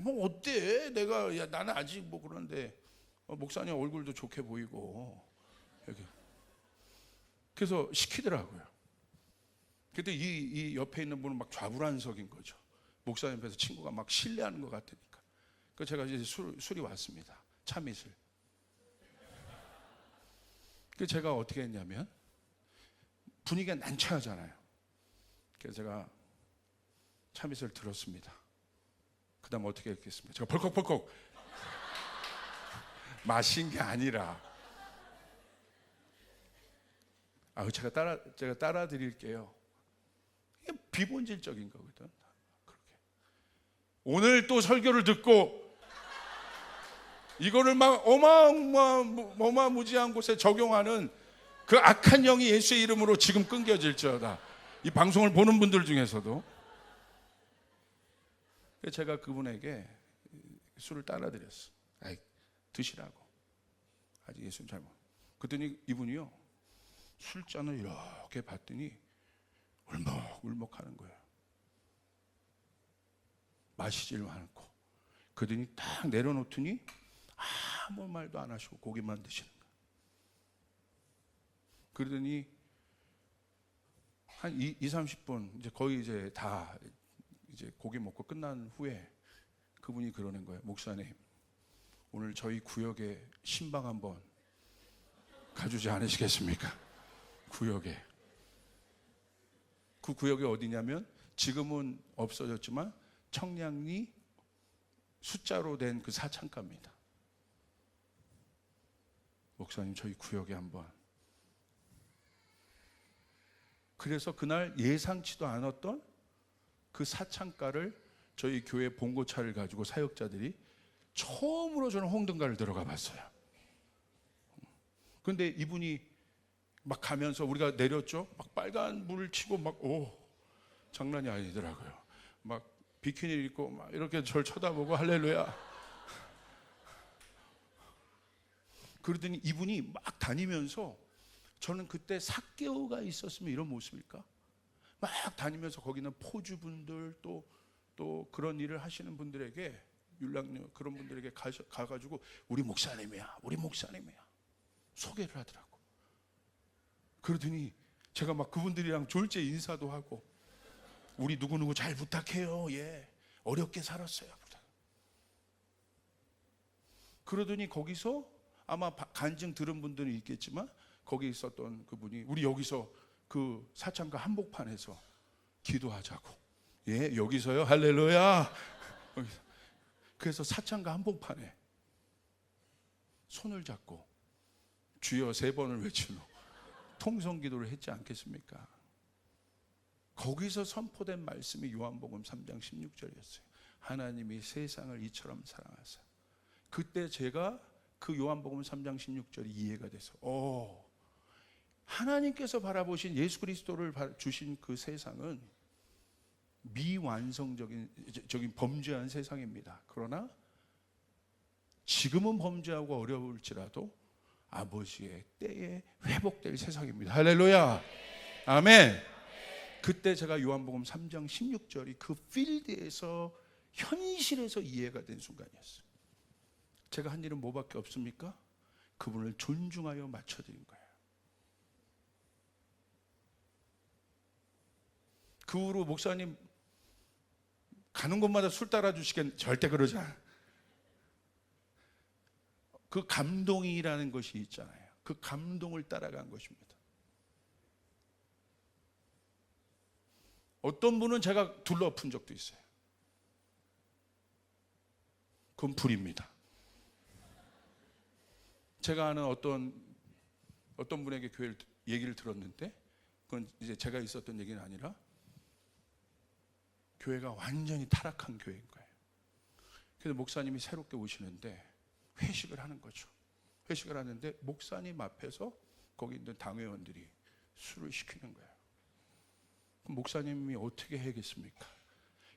뭐 어때? 나는 아직 뭐 그런데 목사님 얼굴도 좋게 보이고 여기. 그래서 시키더라고요. 근데 이 옆에 있는 분은 막 좌불안석인 거죠. 목사님 앞에서 친구가 막 신뢰하는 것 같으니까. 그래서 제가 이제 술이 왔습니다. 참이슬. 그래서 제가 어떻게 했냐면 분위기가 난처하잖아요. 그래서 제가 참이슬 들었습니다. 그 다음 어떻게 했겠습니까? 제가 벌컥벌컥 마신 게 아니라 제가 따라 드릴게요. 이게 비본질적인 거거든. 그렇게. 오늘 또 설교를 듣고 이거를 막 어마무지한 곳에 적용하는 그 악한 영이 예수의 이름으로 지금 끊겨질지어다. 이 방송을 보는 분들 중에서도. 제가 그분에게 술을 따라 드렸어. 드시라고. 아직 예수는 잘 먹어. 그랬더니 이분이요, 술잔을 이렇게 봤더니 울먹울먹 하는 거예요. 마시지를 않고. 그러더니 딱 내려놓더니 아무 말도 안 하시고 고기만 드시는 거예요. 그러더니 한 20-30분 이제 거의 이제 다 이제 고기 먹고 끝난 후에 그분이 그러는 거예요. 목사님, 오늘 저희 구역에 신방 한번 가주지 않으시겠습니까? 구역에. 그 구역이 어디냐면 지금은 없어졌지만 청량리 숫자로 된 그 사창가입니다. 목사님 저희 구역에 한번. 그래서 그날 예상치도 않았던 그 사창가를 저희 교회 봉고차를 가지고 사역자들이 처음으로 저는 홍등가를 들어가 봤어요. 근데 이분이 막 가면서 우리가 내렸죠. 막 빨간 불을 치고 막 장난이 아니더라고요. 막 비키니 입고 막 이렇게 저를 쳐다보고 할렐루야. 그러더니 이분이 막 다니면서 저는 그때 삭개오가 있었으면 이런 모습일까? 막 다니면서 거기는 포주분들 또 그런 일을 하시는 분들에게 율랑녀 그런 분들에게 가가지고 우리 목사님이야 소개를 하더라고. 그러더니 제가 막 그분들이랑 졸제 인사도 하고 우리 누구누구 잘 부탁해요. 예, 어렵게 살았어요. 그러더니 거기서 아마 간증 들은 분들은 있겠지만 거기 있었던 그분이 우리 여기서 그 사창가 한복판에서 기도하자고. 예, 여기서요. 할렐루야. 그래서 사창가 한복판에 손을 잡고 주여 3번을 외친 후 통성기도를 했지 않겠습니까? 거기서 선포된 말씀이 요한복음 3장 16절이었어요. 하나님이 세상을 이처럼 사랑하사. 그때 제가 그 요한복음 3장 16절이 이해가 돼서 하나님께서 바라보신 예수 그리스도를 주신 그 세상은 미완성적인 범죄한 세상입니다. 그러나 지금은 범죄하고 어려울지라도 아버지의 때에 회복될 세상입니다. 할렐루야. 아멘. 그때 제가 요한복음 3장 16절이 그 필드에서 현실에서 이해가 된 순간이었어요. 제가 한 일은 뭐밖에 없습니까? 그분을 존중하여 맞춰드린 거예요. 그 후로 목사님 가는 곳마다 술 따라주시겠? 절대 그러지 않아요. 그 감동이라는 것이 있잖아요. 그 감동을 따라간 것입니다. 어떤 분은 제가 둘러엎은 적도 있어요. 그건 불입니다. 제가 아는 어떤 분에게 교회를 얘기를 들었는데 그건 이제 제가 있었던 얘기는 아니라 교회가 완전히 타락한 교회인 거예요. 그래서 목사님이 새롭게 오시는데 회식을 하는 거죠. 회식을 하는데 목사님 앞에서 거기 있는 당회원들이 술을 시키는 거예요. 그럼 목사님이 어떻게 해야겠습니까?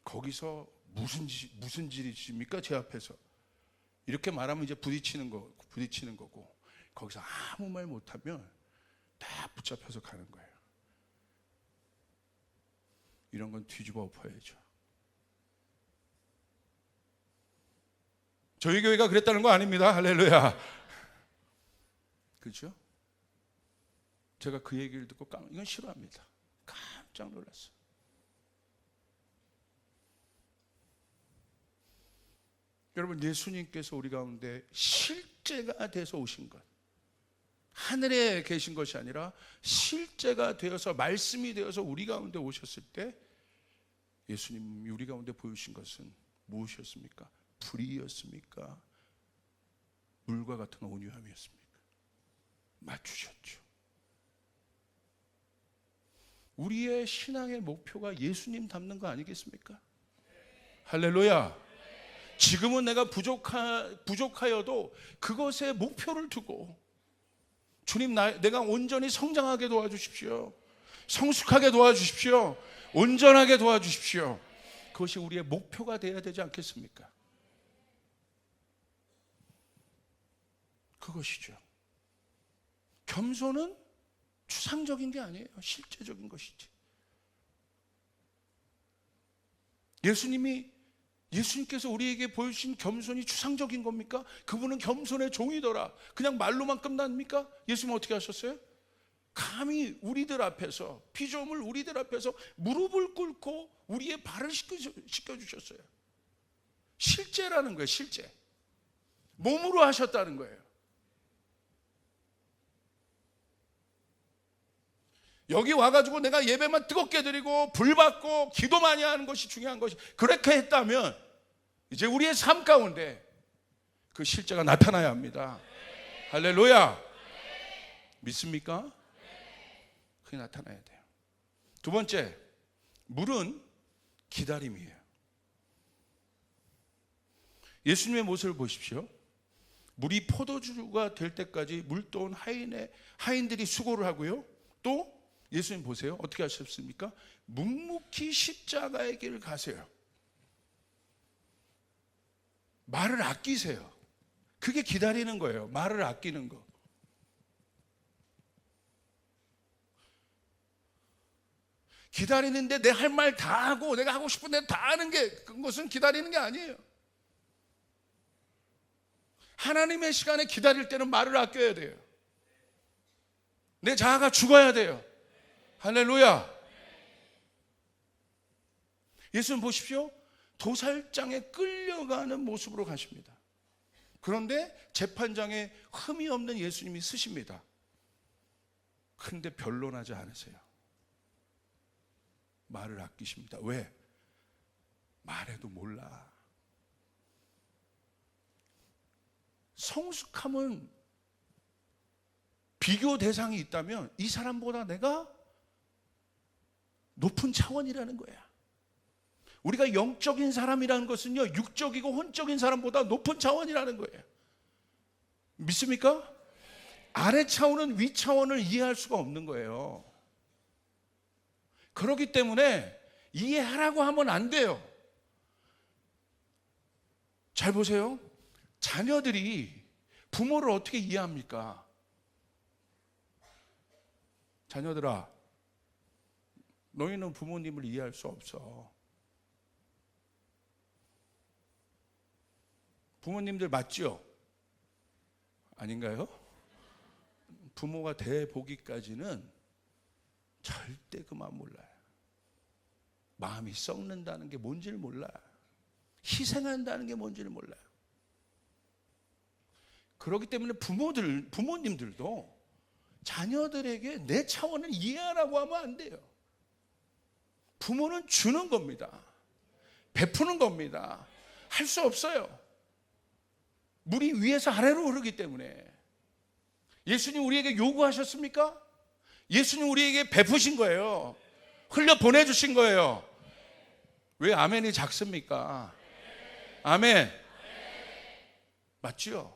거기서 무슨 짓이십니까? 제 앞에서. 이렇게 말하면 이제 부딪히는 거고 거기서 아무 말 못하면 다 붙잡혀서 가는 거예요. 이런 건 뒤집어 엎어야죠. 저희 교회가 그랬다는 거 아닙니다. 할렐루야. 그렇죠? 제가 그 얘기를 듣고 이건 싫어합니다. 깜짝 놀랐어요. 여러분, 예수님께서 우리 가운데 실제가 돼서 오신 것, 하늘에 계신 것이 아니라 실제가 되어서 말씀이 되어서 우리 가운데 오셨을 때 예수님이 우리 가운데 보이신 것은 무엇이었습니까? 불의였습니까? 물과 같은 온유함이었습니까? 맞추셨죠. 우리의 신앙의 목표가 예수님 닮는 거 아니겠습니까? 할렐루야. 지금은 내가 부족하여도 그것에 목표를 두고 주님, 내가 온전히 성장하게 도와주십시오. 성숙하게 도와주십시오. 온전하게 도와주십시오. 그것이 우리의 목표가 되어야 되지 않겠습니까? 그것이죠. 겸손은 추상적인 게 아니에요. 실제적인 것이지. 예수님께서 우리에게 보여주신 겸손이 추상적인 겁니까? 그분은 겸손의 종이더라. 그냥 말로만 끝납니까? 예수님은 어떻게 하셨어요? 감히 우리들 앞에서, 피조물 우리들 앞에서 무릎을 꿇고 우리의 발을 씻겨주셨어요. 실제라는 거예요. 실제. 몸으로 하셨다는 거예요. 여기 와가지고 내가 예배만 뜨겁게 드리고 불 받고 기도 많이 하는 것이 중요한 것이, 그렇게 했다면 이제 우리의 삶 가운데 그 실제가 나타나야 합니다. 할렐루야. 믿습니까? 그게 나타나야 돼요. 두 번째, 물은 기다림이에요. 예수님의 모습을 보십시오. 물이 포도주가 될 때까지 물도온 하인들이 수고를 하고요. 또 예수님 보세요. 어떻게 하셨습니까? 묵묵히 십자가의 길을 가세요. 말을 아끼세요. 그게 기다리는 거예요. 말을 아끼는 거. 기다리는데 내 할 말 다 하고 내가 하고 싶은 대로 다 하는 게 그것은 기다리는 게 아니에요. 하나님의 시간에 기다릴 때는 말을 아껴야 돼요. 내 자아가 죽어야 돼요. 할렐루야. 예수님 보십시오. 도살장에 끌려가는 모습으로 가십니다. 그런데 재판장에 흠이 없는 예수님이 서십니다. 그런데 변론하지 않으세요. 말을 아끼십니다. 왜? 말해도 몰라. 성숙함은 비교 대상이 있다면 이 사람보다 내가 높은 차원이라는 거야. 우리가 영적인 사람이라는 것은요, 육적이고 혼적인 사람보다 높은 차원이라는 거예요. 믿습니까? 아래 차원은 위 차원을 이해할 수가 없는 거예요. 그렇기 때문에 이해하라고 하면 안 돼요. 잘 보세요. 자녀들이 부모를 어떻게 이해합니까? 자녀들아, 너희는 부모님을 이해할 수 없어. 부모님들 맞죠? 아닌가요? 부모가 돼 보기까지는 절대 그만 몰라요. 마음이 썩는다는 게 뭔지를 몰라요. 희생한다는 게 뭔지를 몰라요. 그렇기 때문에 부모님들도 자녀들에게 내 차원을 이해하라고 하면 안 돼요. 부모는 주는 겁니다. 베푸는 겁니다. 할 수 없어요. 물이 위에서 아래로 흐르기 때문에. 예수님 우리에게 요구하셨습니까? 예수님 우리에게 베푸신 거예요. 흘려 보내주신 거예요. 왜 아멘이 작습니까? 아멘. 맞지요?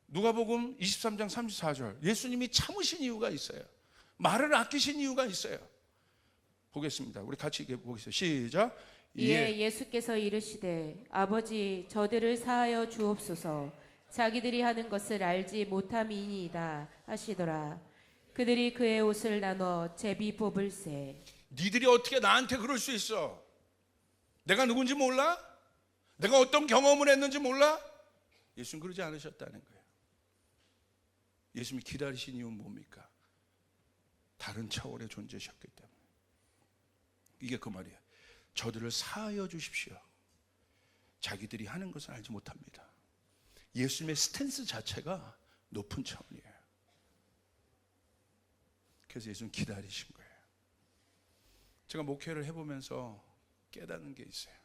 누가복음 23장 34절. 예수님이 참으신 이유가 있어요. 말을 아끼신 이유가 있어요. 보겠습니다. 우리 같이 보겠습니다. 시작. 이에 예수께서 이르시되 아버지 저들을 사하여 주옵소서. 자기들이 하는 것을 알지 못함이니이다 하시더라. 그들이 그의 옷을 나눠 제비 뽑을세. 니들이 어떻게 나한테 그럴 수 있어? 내가 누군지 몰라? 내가 어떤 경험을 했는지 몰라? 예수는 그러지 않으셨다는 거예요. 예수님이 기다리신 이유는 뭡니까? 다른 차원의 존재셨기 때문에. 이게 그 말이에요. 저들을 사하여 주십시오. 자기들이 하는 것을 알지 못합니다. 예수님의 스탠스 자체가 높은 차원이에요. 그래서 예수는 기다리신 거예요. 제가 목회를 해보면서 깨닫는 게 있어요.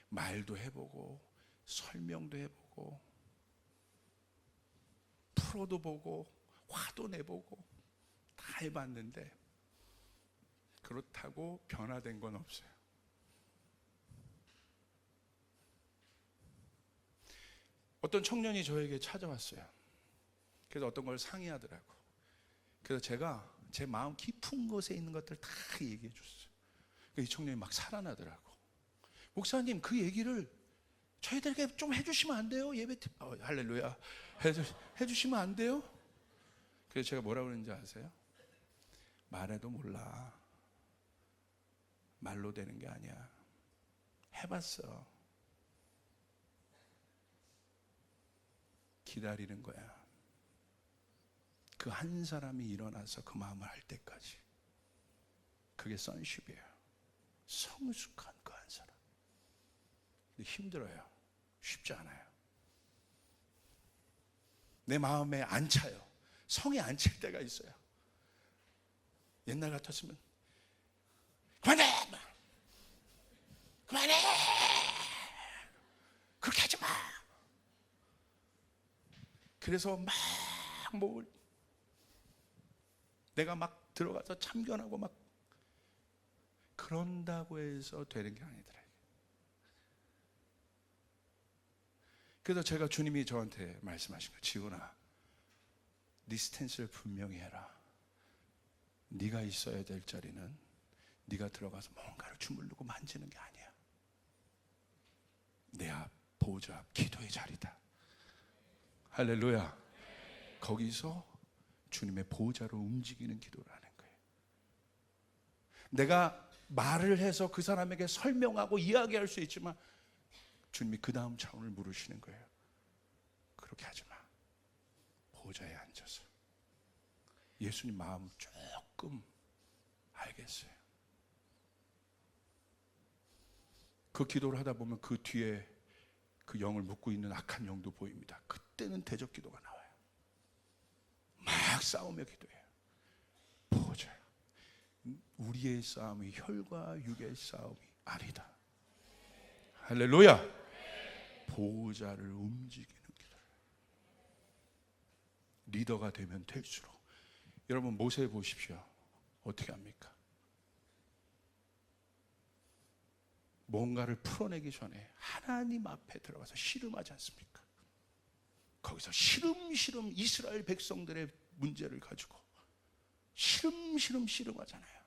말도 해보고 설명도 해보고 프로도 보고 화도 내보고 다 해봤는데 그렇다고 변화된 건 없어요. 어떤 청년이 저에게 찾아왔어요. 그래서 어떤 걸 상의하더라고. 그래서 제가 제 마음 깊은 곳에 있는 것들 다 얘기해 줬어요. 이 청년이 막 살아나더라고. 목사님 그 얘기를 저희들에게 좀 해주시면 안 돼요? 예배팀 할렐루야 해주시면 안 돼요? 그래서 제가 뭐라고 그랬는지 아세요? 말해도 몰라. 말로 되는 게 아니야. 해봤어. 기다리는 거야. 그 한 사람이 일어나서 그 마음을 할 때까지. 그게 sonship이에요. 성숙한 그 한 사람. 근데 힘들어요. 쉽지 않아요. 내 마음에 안 차요. 성에 안 찰 때가 있어요. 옛날 같았으면 그만해! 그만해! 그렇게 하지 마! 그래서 막 뭐 내가 막 들어가서 참견하고 막 그런다고 해서 되는 게 아니더라. 그래서 제가 주님이 저한테 말씀하신 거예요. 지훈아, 네 스탠스를 분명히 해라. 네가 있어야 될 자리는 네가 들어가서 뭔가를 주물르고 만지는 게 아니야. 내 앞, 보좌 앞, 기도의 자리다. 할렐루야. 거기서 주님의 보좌로 움직이는 기도를 하는 거예요. 내가 말을 해서 그 사람에게 설명하고 이야기할 수 있지만 주님이 그 다음 차원을 물으시는 거예요. 그렇게 하지 마. 보좌에 앉아서 예수님 마음을 조금 알겠어요. 그 기도를 하다 보면 그 뒤에 그 영을 묶고 있는 악한 영도 보입니다. 그때는 대적 기도가 나와요. 막 싸우며 기도해요. 보자, 우리의 싸움이 혈과 육의 싸움이 아니다. 할렐루야. 보좌를 움직이는 기도. 리더가 되면 될수록, 여러분 모세 보십시오. 어떻게 합니까? 뭔가를 풀어내기 전에 하나님 앞에 들어가서 씨름하지 않습니까? 거기서 시름시름 이스라엘 백성들의 문제를 가지고 씨름하잖아요.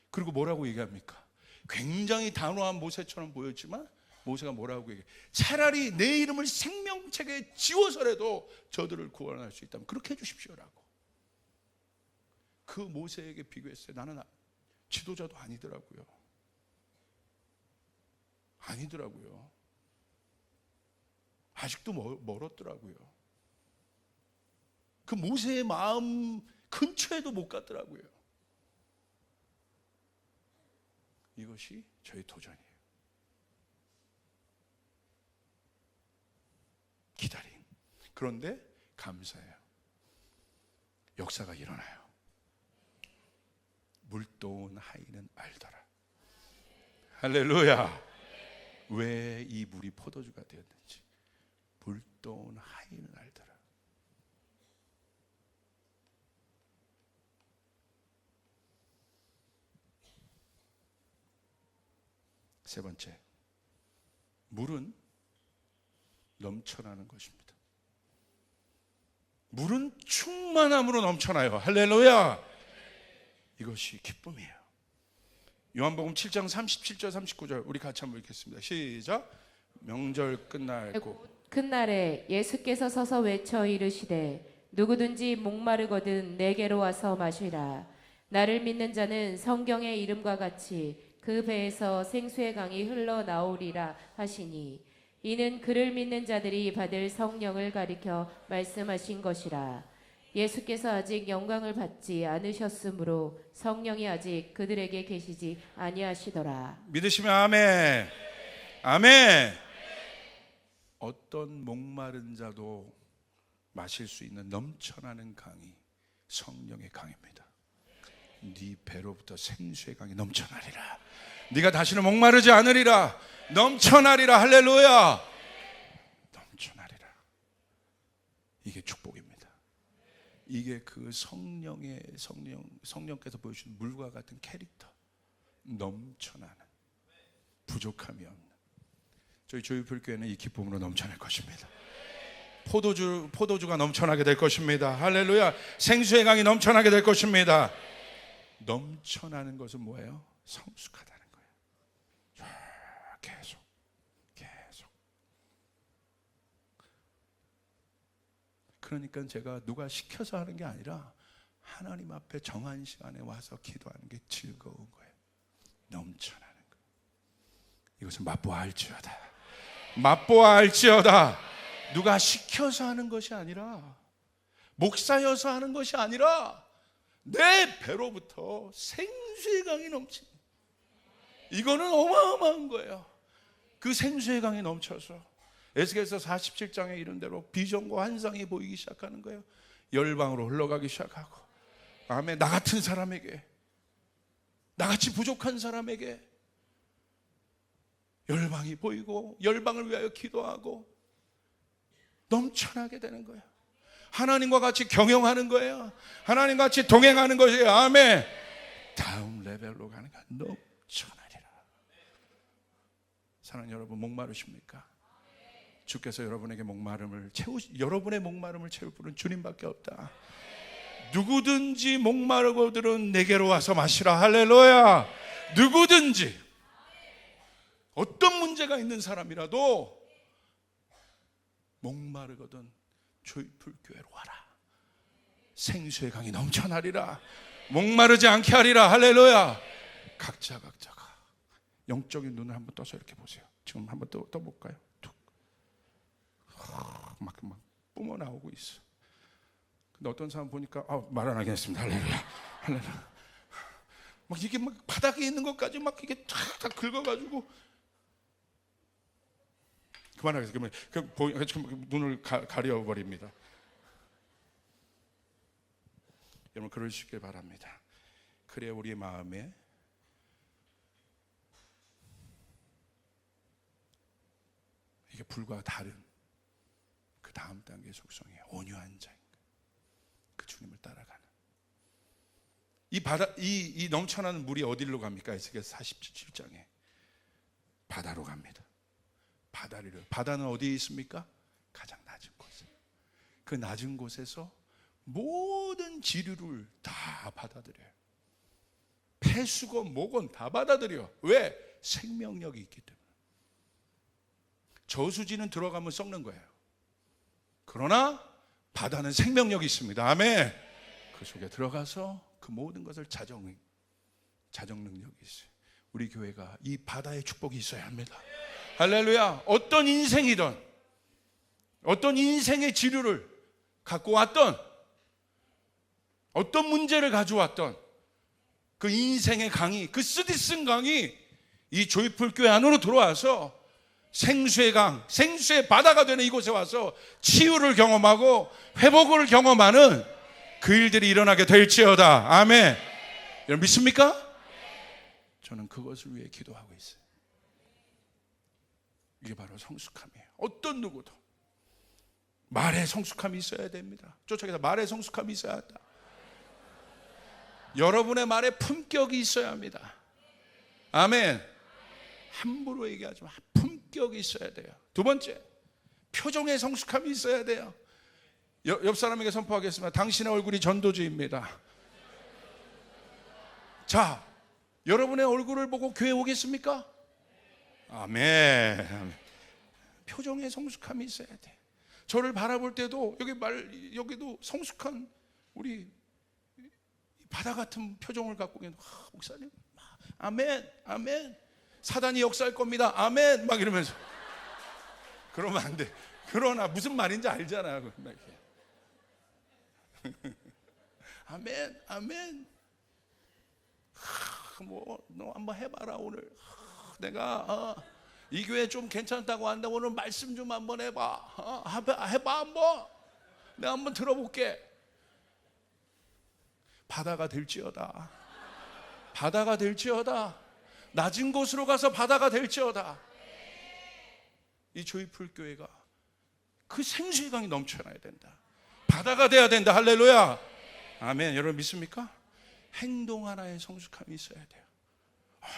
그리고 뭐라고 얘기합니까? 굉장히 단호한 모세처럼 보였지만 모세가 뭐라고 얘기해요? 차라리 내 이름을 생명책에 지워서라도 저들을 구원할 수 있다면 그렇게 해주십시오라고. 그 모세에게 비교했어요. 나는 지도자도 아니더라고요. 아직도 멀었더라고요. 그 모세의 마음 근처에도 못 갔더라고요. 이것이 저의 도전이에요. 기다림. 그런데 감사해요. 역사가 일어나요. 물도온 하인은 알더라. 할렐루야. 왜 이 물이 포도주가 되었는지 물도온 하인은 알더라. 세 번째, 물은 넘쳐나는 것입니다. 물은 충만함으로 넘쳐나요. 할렐루야. 이것이 기쁨이에요. 요한복음 7장 37절 39절 우리 같이 한번 읽겠습니다. 시작. 명절 끝날고 큰 날에 예수께서 서서 외쳐 이르시되 누구든지 목마르거든 내게로 와서 마시라. 나를 믿는 자는 성경의 이름과 같이 그 배에서 생수의 강이 흘러나오리라 하시니 이는 그를 믿는 자들이 받을 성령을 가리켜 말씀하신 것이라. 예수께서 아직 영광을 받지 않으셨으므로 성령이 아직 그들에게 계시지 아니하시더라. 믿으시면 아멘. 아멘. 어떤 목마른 자도 마실 수 있는 넘쳐나는 강이 성령의 강입니다. 네 배로부터 생수의 강이 넘쳐나리라. 네가 다시는 목마르지 않으리라. 넘쳐나리라. 할렐루야. 넘쳐나리라. 이게 축복입니다. 이게 그 성령께서 보여주신 물과 같은 캐릭터, 넘쳐나는, 부족함이 없는. 저희 조유풀교회는 이 기쁨으로 넘쳐날 것입니다. 포도주가 넘쳐나게 될 것입니다. 할렐루야. 생수의 강이 넘쳐나게 될 것입니다. 넘쳐나는 것은 뭐예요? 성숙하다는 거예요. 계속. 그러니까 제가 누가 시켜서 하는 게 아니라 하나님 앞에 정한 시간에 와서 기도하는 게 즐거운 거예요. 넘쳐나는 거예요. 이것은 맛보아할지어다. 맛보아할지어다. 누가 시켜서 하는 것이 아니라, 목사여서 하는 것이 아니라 내 배로부터 생수의 강이 넘치는, 이거는 어마어마한 거예요. 그 생수의 강이 넘쳐서 에스겔서 47장에 이른 대로 비전과 환상이 보이기 시작하는 거예요. 열방으로 흘러가기 시작하고, 아멘. 나 같은 사람에게, 나같이 부족한 사람에게 열방이 보이고 열방을 위하여 기도하고 넘쳐나게 되는 거예요. 하나님과 같이 경영하는 거예요. 하나님과 같이 동행하는 것이에요. 아멘. 다음 레벨로 가는 거야. 넘쳐나리라. 사랑하는 여러분, 목마르십니까? 주께서 여러분에게 여러분의 목마름을 채울 분은 주님밖에 없다. 누구든지 목마르거든 내게로 와서 마시라. 할렐루야. 누구든지 어떤 문제가 있는 사람이라도 목마르거든 조이풀 교회로 와라. 생수의 강이 넘쳐나리라. 목마르지 않게 하리라. 할렐루야. 각자가 영적인 눈을 한번 떠서 이렇게 보세요. 지금 한번 떠볼까요? 막 뿜어 나오고 있어. 근데 어떤 사람 보니까 말 안 하겠습니다. 할렐루야. 막 이게 막 바닥에 있는 것까지 막 이게 탁탁 긁어가지고 그만하겠습니다. 그러면 눈을 가려버립니다. 여러분, 그러시길 바랍니다. 그래야 우리의 마음에 이게 불과 다른 그 다음 단계의 속성이에요. 온유한 자인 거예요. 그 주님을 따라가는. 이 넘쳐나는 물이 어디로 갑니까? 에스겔 47장에 바다로 갑니다. 바다는 어디에 있습니까? 가장 낮은 곳에. 그 낮은 곳에서 모든 지류를 다 받아들여요. 폐수건 뭐건 다 받아들여. 왜? 생명력이 있기 때문에. 저수지는 들어가면 썩는 거예요. 그러나 바다는 생명력이 있습니다. 아멘. 그 속에 들어가서 그 모든 것을 자정 능력이 있어요. 우리 교회가 이 바다의 축복이 있어야 합니다. 할렐루야. 어떤 인생이든 어떤 인생의 지류를 갖고 왔던 어떤 문제를 가져왔던 그 인생의 강이, 그 쓰디쓴 강이 이 조이풀 교회 안으로 들어와서 생수의 강, 생수의 바다가 되는 이곳에 와서 치유를 경험하고 회복을 경험하는 그 일들이 일어나게 될지어다. 아멘. 여러분 믿습니까? 저는 그것을 위해 기도하고 있어요. 이게 바로 성숙함이에요. 어떤 누구도 말에 성숙함이 있어야 됩니다. 쫓아가서 말에 성숙함이 있어야 한다. 여러분의 말에 품격이 있어야 합니다. 아멘. 함부로 얘기하지 마. 품격이 있어야 돼요. 두 번째, 표정에 성숙함이 있어야 돼요. 옆 사람에게 선포하겠습니다. 당신의 얼굴이 전도주입니다. 자, 여러분의 얼굴을 보고 교회 오겠습니까? 아멘. 표정에 성숙함이 있어야 돼. 저를 바라볼 때도 여기도 성숙한 우리 바다 같은 표정을 갖고 있는 목사님, 아멘, 아멘. 사단이 역사할 겁니다. 아멘. 막 이러면서. 그러면 안 돼. 그러나 무슨 말인지 알잖아요. 아멘, 아멘. 너 한번 해봐라 오늘. 내가 이 교회 좀 괜찮다고 한다. 오늘 말씀 좀 한번 해봐. 해봐 한번. 내가 한번 들어볼게. 바다가 될지어다. 바다가 될지어다. 낮은 곳으로 가서 바다가 될지어다. 이 조이풀 교회가 그 생수의 강이 넘쳐나야 된다. 바다가 돼야 된다. 할렐루야. 아멘. 여러분 믿습니까? 행동 하나에 성숙함이 있어야 돼요.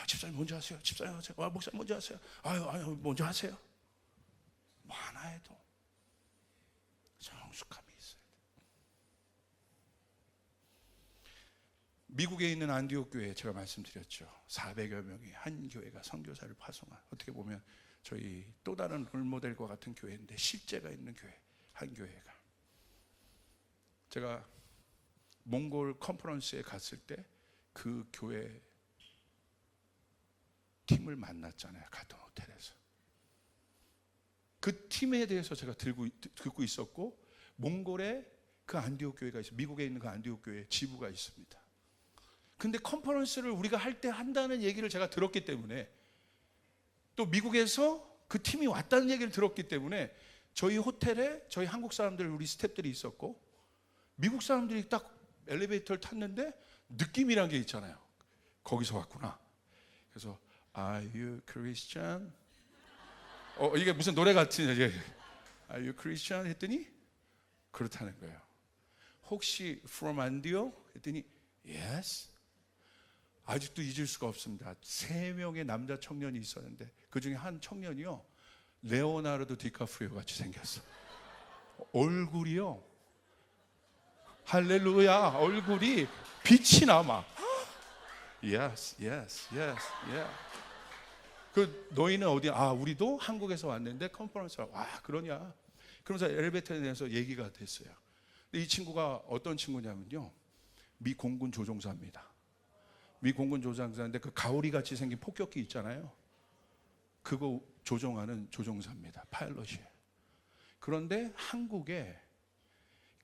집사님 먼저 하세요. 집사님 하세요. 목사님 먼저 하세요. 아유 먼저 하세요. 뭐 하나 해도 성숙함이 있어야 돼요. 미국에 있는 안디옥 교회 제가 말씀드렸죠. 400여 명의 한 교회가 선교사를 파송한, 어떻게 보면 저희 또 다른 롤모델과 같은 교회인데 실제가 있는 교회, 한 교회가. 제가 몽골 컨퍼런스에 갔을 때 그 교회 팀을 만났잖아요. 같은 호텔에서. 그 팀에 대해서 제가 듣고 있었고, 몽골에 그 안디옥 교회가 있어요. 미국에 있는 그 안디옥 교회 지부가 있습니다. 근데 컨퍼런스를 우리가 할 때 한다는 얘기를 제가 들었기 때문에, 또 미국에서 그 팀이 왔다는 얘기를 들었기 때문에 저희 호텔에 저희 한국 사람들, 우리 스태프들이 있었고, 미국 사람들이 딱 엘리베이터를 tas는데 느낌이란 게 있잖아요. 거기서 왔구나. 그래서 Are you Christian? 이게 무슨 노래 같은, Are you Christian? 했더니 그렇다는 거예요. 혹시 from 안디옥? 했더니 yes. 아직도 잊을 수가 없습니다. 3명의 남자 청년이 있었는데 그 중에 한 청년이요, 레오나르도 디카프리오 같이 생겼어. 얼굴이요, 할렐루야, 얼굴이 빛이 남아. Yes, yes, yes, yeah. 그 너희는 어디? 아, 우리도 한국에서 왔는데 컨퍼런스라. 와, 그러냐? 그러면서 엘리베이터에 대해서 얘기가 됐어요. 근데 이 친구가 어떤 친구냐면요, 미 공군 조종사입니다. 미 공군 조종사인데 그 가오리 같이 생긴 폭격기 있잖아요. 그거 조종하는 조종사입니다. 파일럿이에요. 그런데 한국에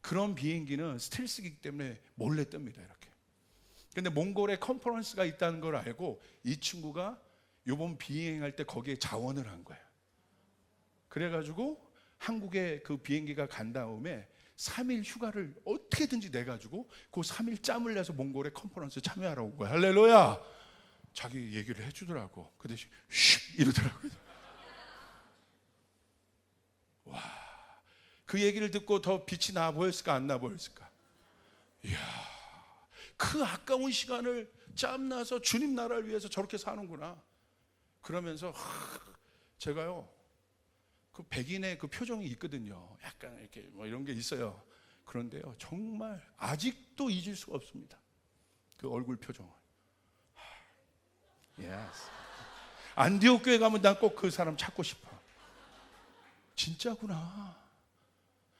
그런 비행기는 스텔스이기 때문에 몰래 뜹니다. 이렇게. 근데 몽골에 컨퍼런스가 있다는 걸 알고 이 친구가 이번 비행할 때 거기에 자원을 한 거예요. 그래가지고 한국에 그 비행기가 간 다음에 3일 휴가를 어떻게든지 내가지고 그 3일 짬을 내서 몽골에 컨퍼런스 참여하러 온 거야. 할렐루야. 자기 얘기를 해주더라고. 그 대신 쉿 이러더라고요. 와, 그 얘기를 듣고 더 빛이 나 보였을까 안 나 보였을까? 이야, 그 아까운 시간을 짬나서 주님 나라를 위해서 저렇게 사는구나. 그러면서 제가요, 그 백인의 그 표정이 있거든요. 약간 이렇게 뭐 이런 게 있어요. 그런데요, 정말 아직도 잊을 수가 없습니다. 그 얼굴 표정을. Yes. 안디옥 교회 가면 난 꼭 그 사람 찾고 싶어. 진짜구나.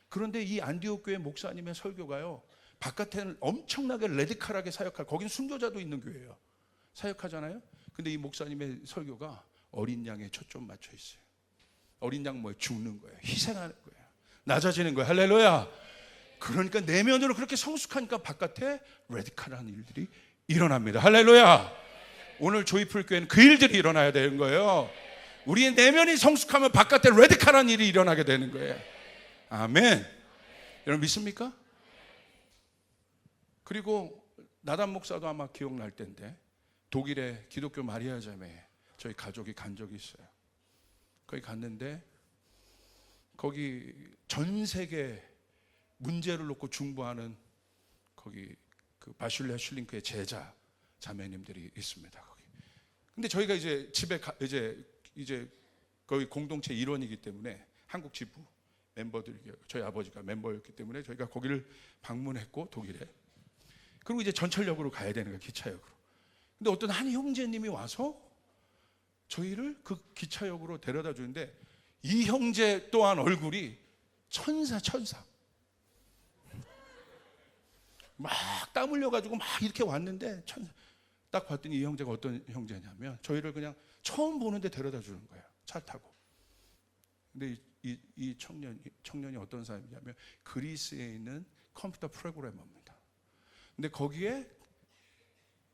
그런데 이 안디옥 교회 목사님의 설교가요, 바깥에는 엄청나게 레디컬하게 사역할, 거긴 순교자도 있는 교회예요. 사역하잖아요. 근데 이 목사님의 설교가 어린 양에 초점 맞춰 있어요. 어린 양 뭐예요? 죽는 거예요. 희생하는 거예요. 낮아지는 거예요. 할렐루야. 그러니까 내면으로 그렇게 성숙하니까 바깥에 레디컬한 일들이 일어납니다. 할렐루야. 오늘 조이풀 교회는 그 일들이 일어나야 되는 거예요. 우리의 내면이 성숙하면 바깥에 레디컬한 일이 일어나게 되는 거예요. 아멘. 여러분 믿습니까? 그리고 나단 목사도 아마 기억날 텐데, 독일의 기독교 마리아 자매에 저희 가족이 간 적이 있어요. 거기 갔는데 거기 전 세계 문제를 놓고 중보하는 거기 그 바슐레 슐링크의 제자 자매님들이 있습니다. 거기. 근데 저희가 이제 집에 이제 거기 공동체 일원이기 때문에 한국 지부 멤버들이, 저희 아버지가 멤버였기 때문에 저희가 거기를 방문했고, 독일에. 그리고 이제 전철역으로 가야 되는 거예요, 기차역으로. 근데 어떤 한 형제님이 와서 저희를 그 기차역으로 데려다 주는데, 이 형제 또한 얼굴이 천사. 막 땀 흘려가지고 막 이렇게 왔는데, 딱 봤더니 이 형제가 어떤 형제냐면 저희를 그냥 처음 보는데 데려다 주는 거예요, 차 타고. 근데 이 청년이 어떤 사람이냐면 그리스에 있는 컴퓨터 프로그래머입니다. 근데 거기에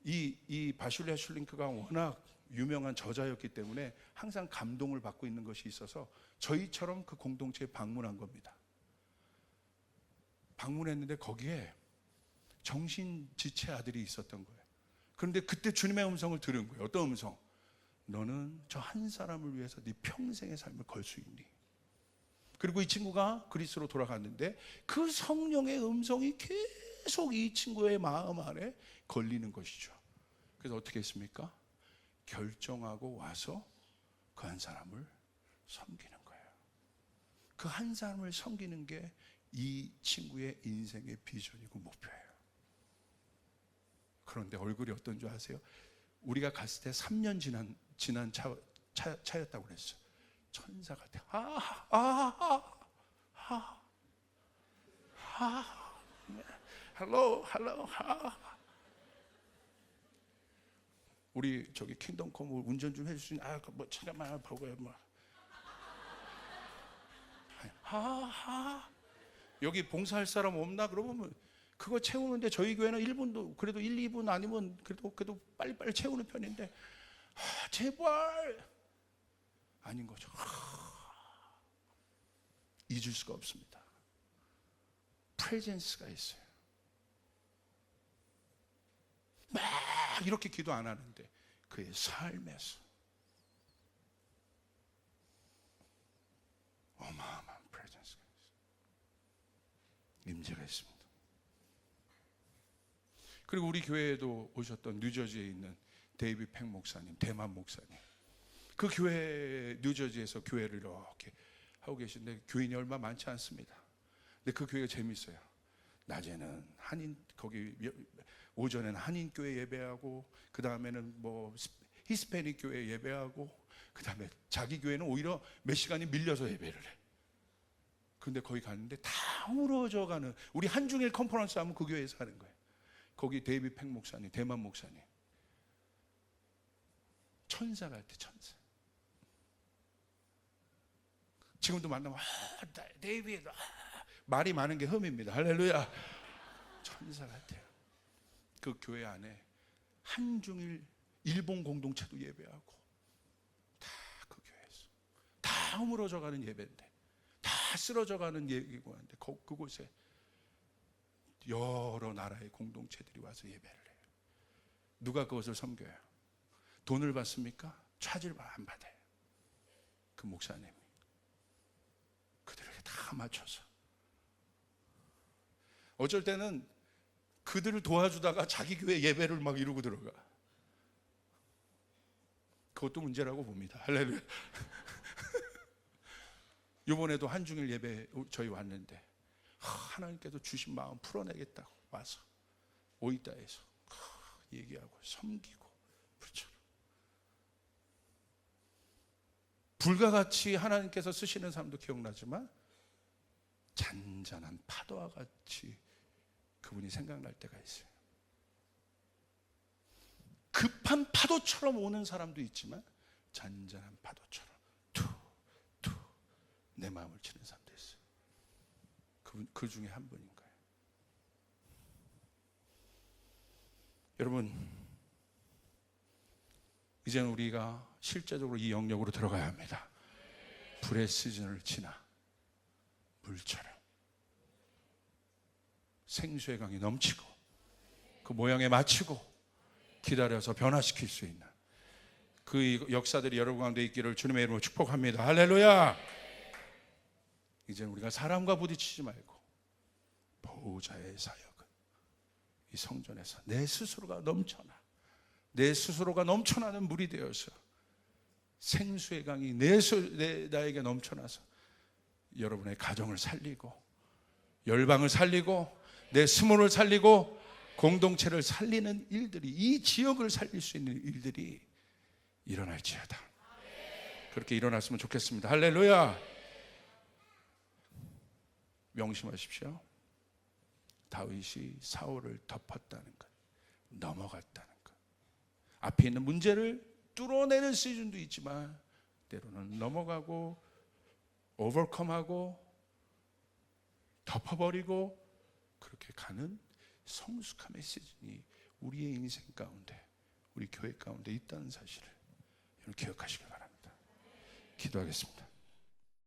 이 바슐레 슐링크가 워낙 유명한 저자였기 때문에 항상 감동을 받고 있는 것이 있어서 저희처럼 그 공동체에 방문한 겁니다. 방문했는데 거기에 정신지체 아들이 있었던 거예요. 그런데 그때 주님의 음성을 들은 거예요. 어떤 음성? 너는 저 한 사람을 위해서 네 평생의 삶을 걸 수 있니? 그리고 이 친구가 그리스로 돌아갔는데 그 성령의 음성이 계속 이 친구의 마음 안에 걸리는 것이죠. 그래서 어떻게 했습니까? 결정하고 와서 그 한 사람을 섬기는 거예요. 그 한 사람을 섬기는 게 이 친구의 인생의 비전이고 목표예요. 그런데 얼굴이 어떤 줄 아세요? 우리가 갔을 때 3년 지난 차였다고 그랬어요. 천사 같아. 헬로. 우리 저기 킹덤컴 운전 좀 해줄 수 있는? 뭐 잠깐만 보고요. 뭐. 여기 봉사할 사람 없나? 그러면 그거 채우는데 저희 교회는 1분도 그래도 1, 2분 아니면 그래도 빨리빨리 채우는 편인데 제발 아닌 거죠. 잊을 수가 없습니다. 프레젠스가 있어요. 막 이렇게 기도 안 하는데 그의 삶에서 어마어마한 프레젠스가 있어요. 임재가 있습니다. 그리고 우리 교회에도 오셨던 뉴저지에 있는 데이비 팩 목사님, 대만 목사님. 그 교회, 뉴저지에서 교회를 이렇게 하고 계신데 교인이 얼마 많지 않습니다. 근데 그 교회가 재밌어요. 낮에는 한인, 거기 오전에는 한인 교회 예배하고, 그 다음에는 뭐 히스패닉 교회 예배하고, 그 다음에 자기 교회는 오히려 몇 시간이 밀려서 예배를 해. 근데 거기 갔는데 다 무너져 가는, 우리 한중일 컨퍼런스 하면 그 교회에서 하는 거예요. 거기 데이비 팩 목사님, 대만 목사님. 천사 같아, 천사. 지금도 만나면 데이비, 말이 많은 게 흠입니다. 할렐루야. 천사 같아요. 그 교회 안에 한중일 일본 공동체도 예배하고, 다 그 교회에서 다 허물어져가는 예배인데, 다 쓰러져가는 예배고 한데, 그곳에 여러 나라의 공동체들이 와서 예배를 해요. 누가 그것을 섬겨요? 돈을 받습니까? 차질 안 받아요. 그 목사님이 그들에게 다 맞춰서, 어쩔 때는 그들을 도와주다가 자기 교회 예배를 막 이루고 들어가. 그것도 문제라고 봅니다. 할렐루야. 이번에도 한중일 예배 저희 왔는데, 하나님께서 주신 마음 풀어내겠다고 와서 오이다에서 얘기하고 섬기고, 그렇죠. 불과 같이 하나님께서 쓰시는 사람도 기억나지만 잔잔한 파도와 같이 그분이 생각날 때가 있어요. 급한 파도처럼 오는 사람도 있지만 잔잔한 파도처럼 툭툭 내 마음을 치는 사람도 있어요. 그 중에 한 분인 거예요. 여러분, 이제는 우리가 실제적으로 이 영역으로 들어가야 합니다. 불의 시즌을 지나 물처럼 생수의 강이 넘치고, 그 모양에 맞추고 기다려서 변화시킬 수 있는 그 역사들이 여러분 가운데 있기를 주님의 이름으로 축복합니다. 할렐루야. 이제 우리가 사람과 부딪히지 말고 보호자의 사역을 이 성전에서 내 스스로가 넘쳐나는 물이 되어서 생수의 강이 나에게 넘쳐나서 여러분의 가정을 살리고, 열방을 살리고, 내 스몰을 살리고, 공동체를 살리는 일들이, 이 지역을 살릴 수 있는 일들이 일어날지어다. 그렇게 일어났으면 좋겠습니다. 할렐루야. 명심하십시오. 다윗이 사울을 덮었다는 것, 넘어갔다는 것, 앞에 있는 문제를 뚫어내는 시즌도 있지만 때로는 넘어가고 오버컴하고 덮어버리고 그렇게 가는 성숙함의 시즌이 우리의 인생 가운데, 우리 교회 가운데 있다는 사실을 여러분 기억하시길 바랍니다. 기도하겠습니다.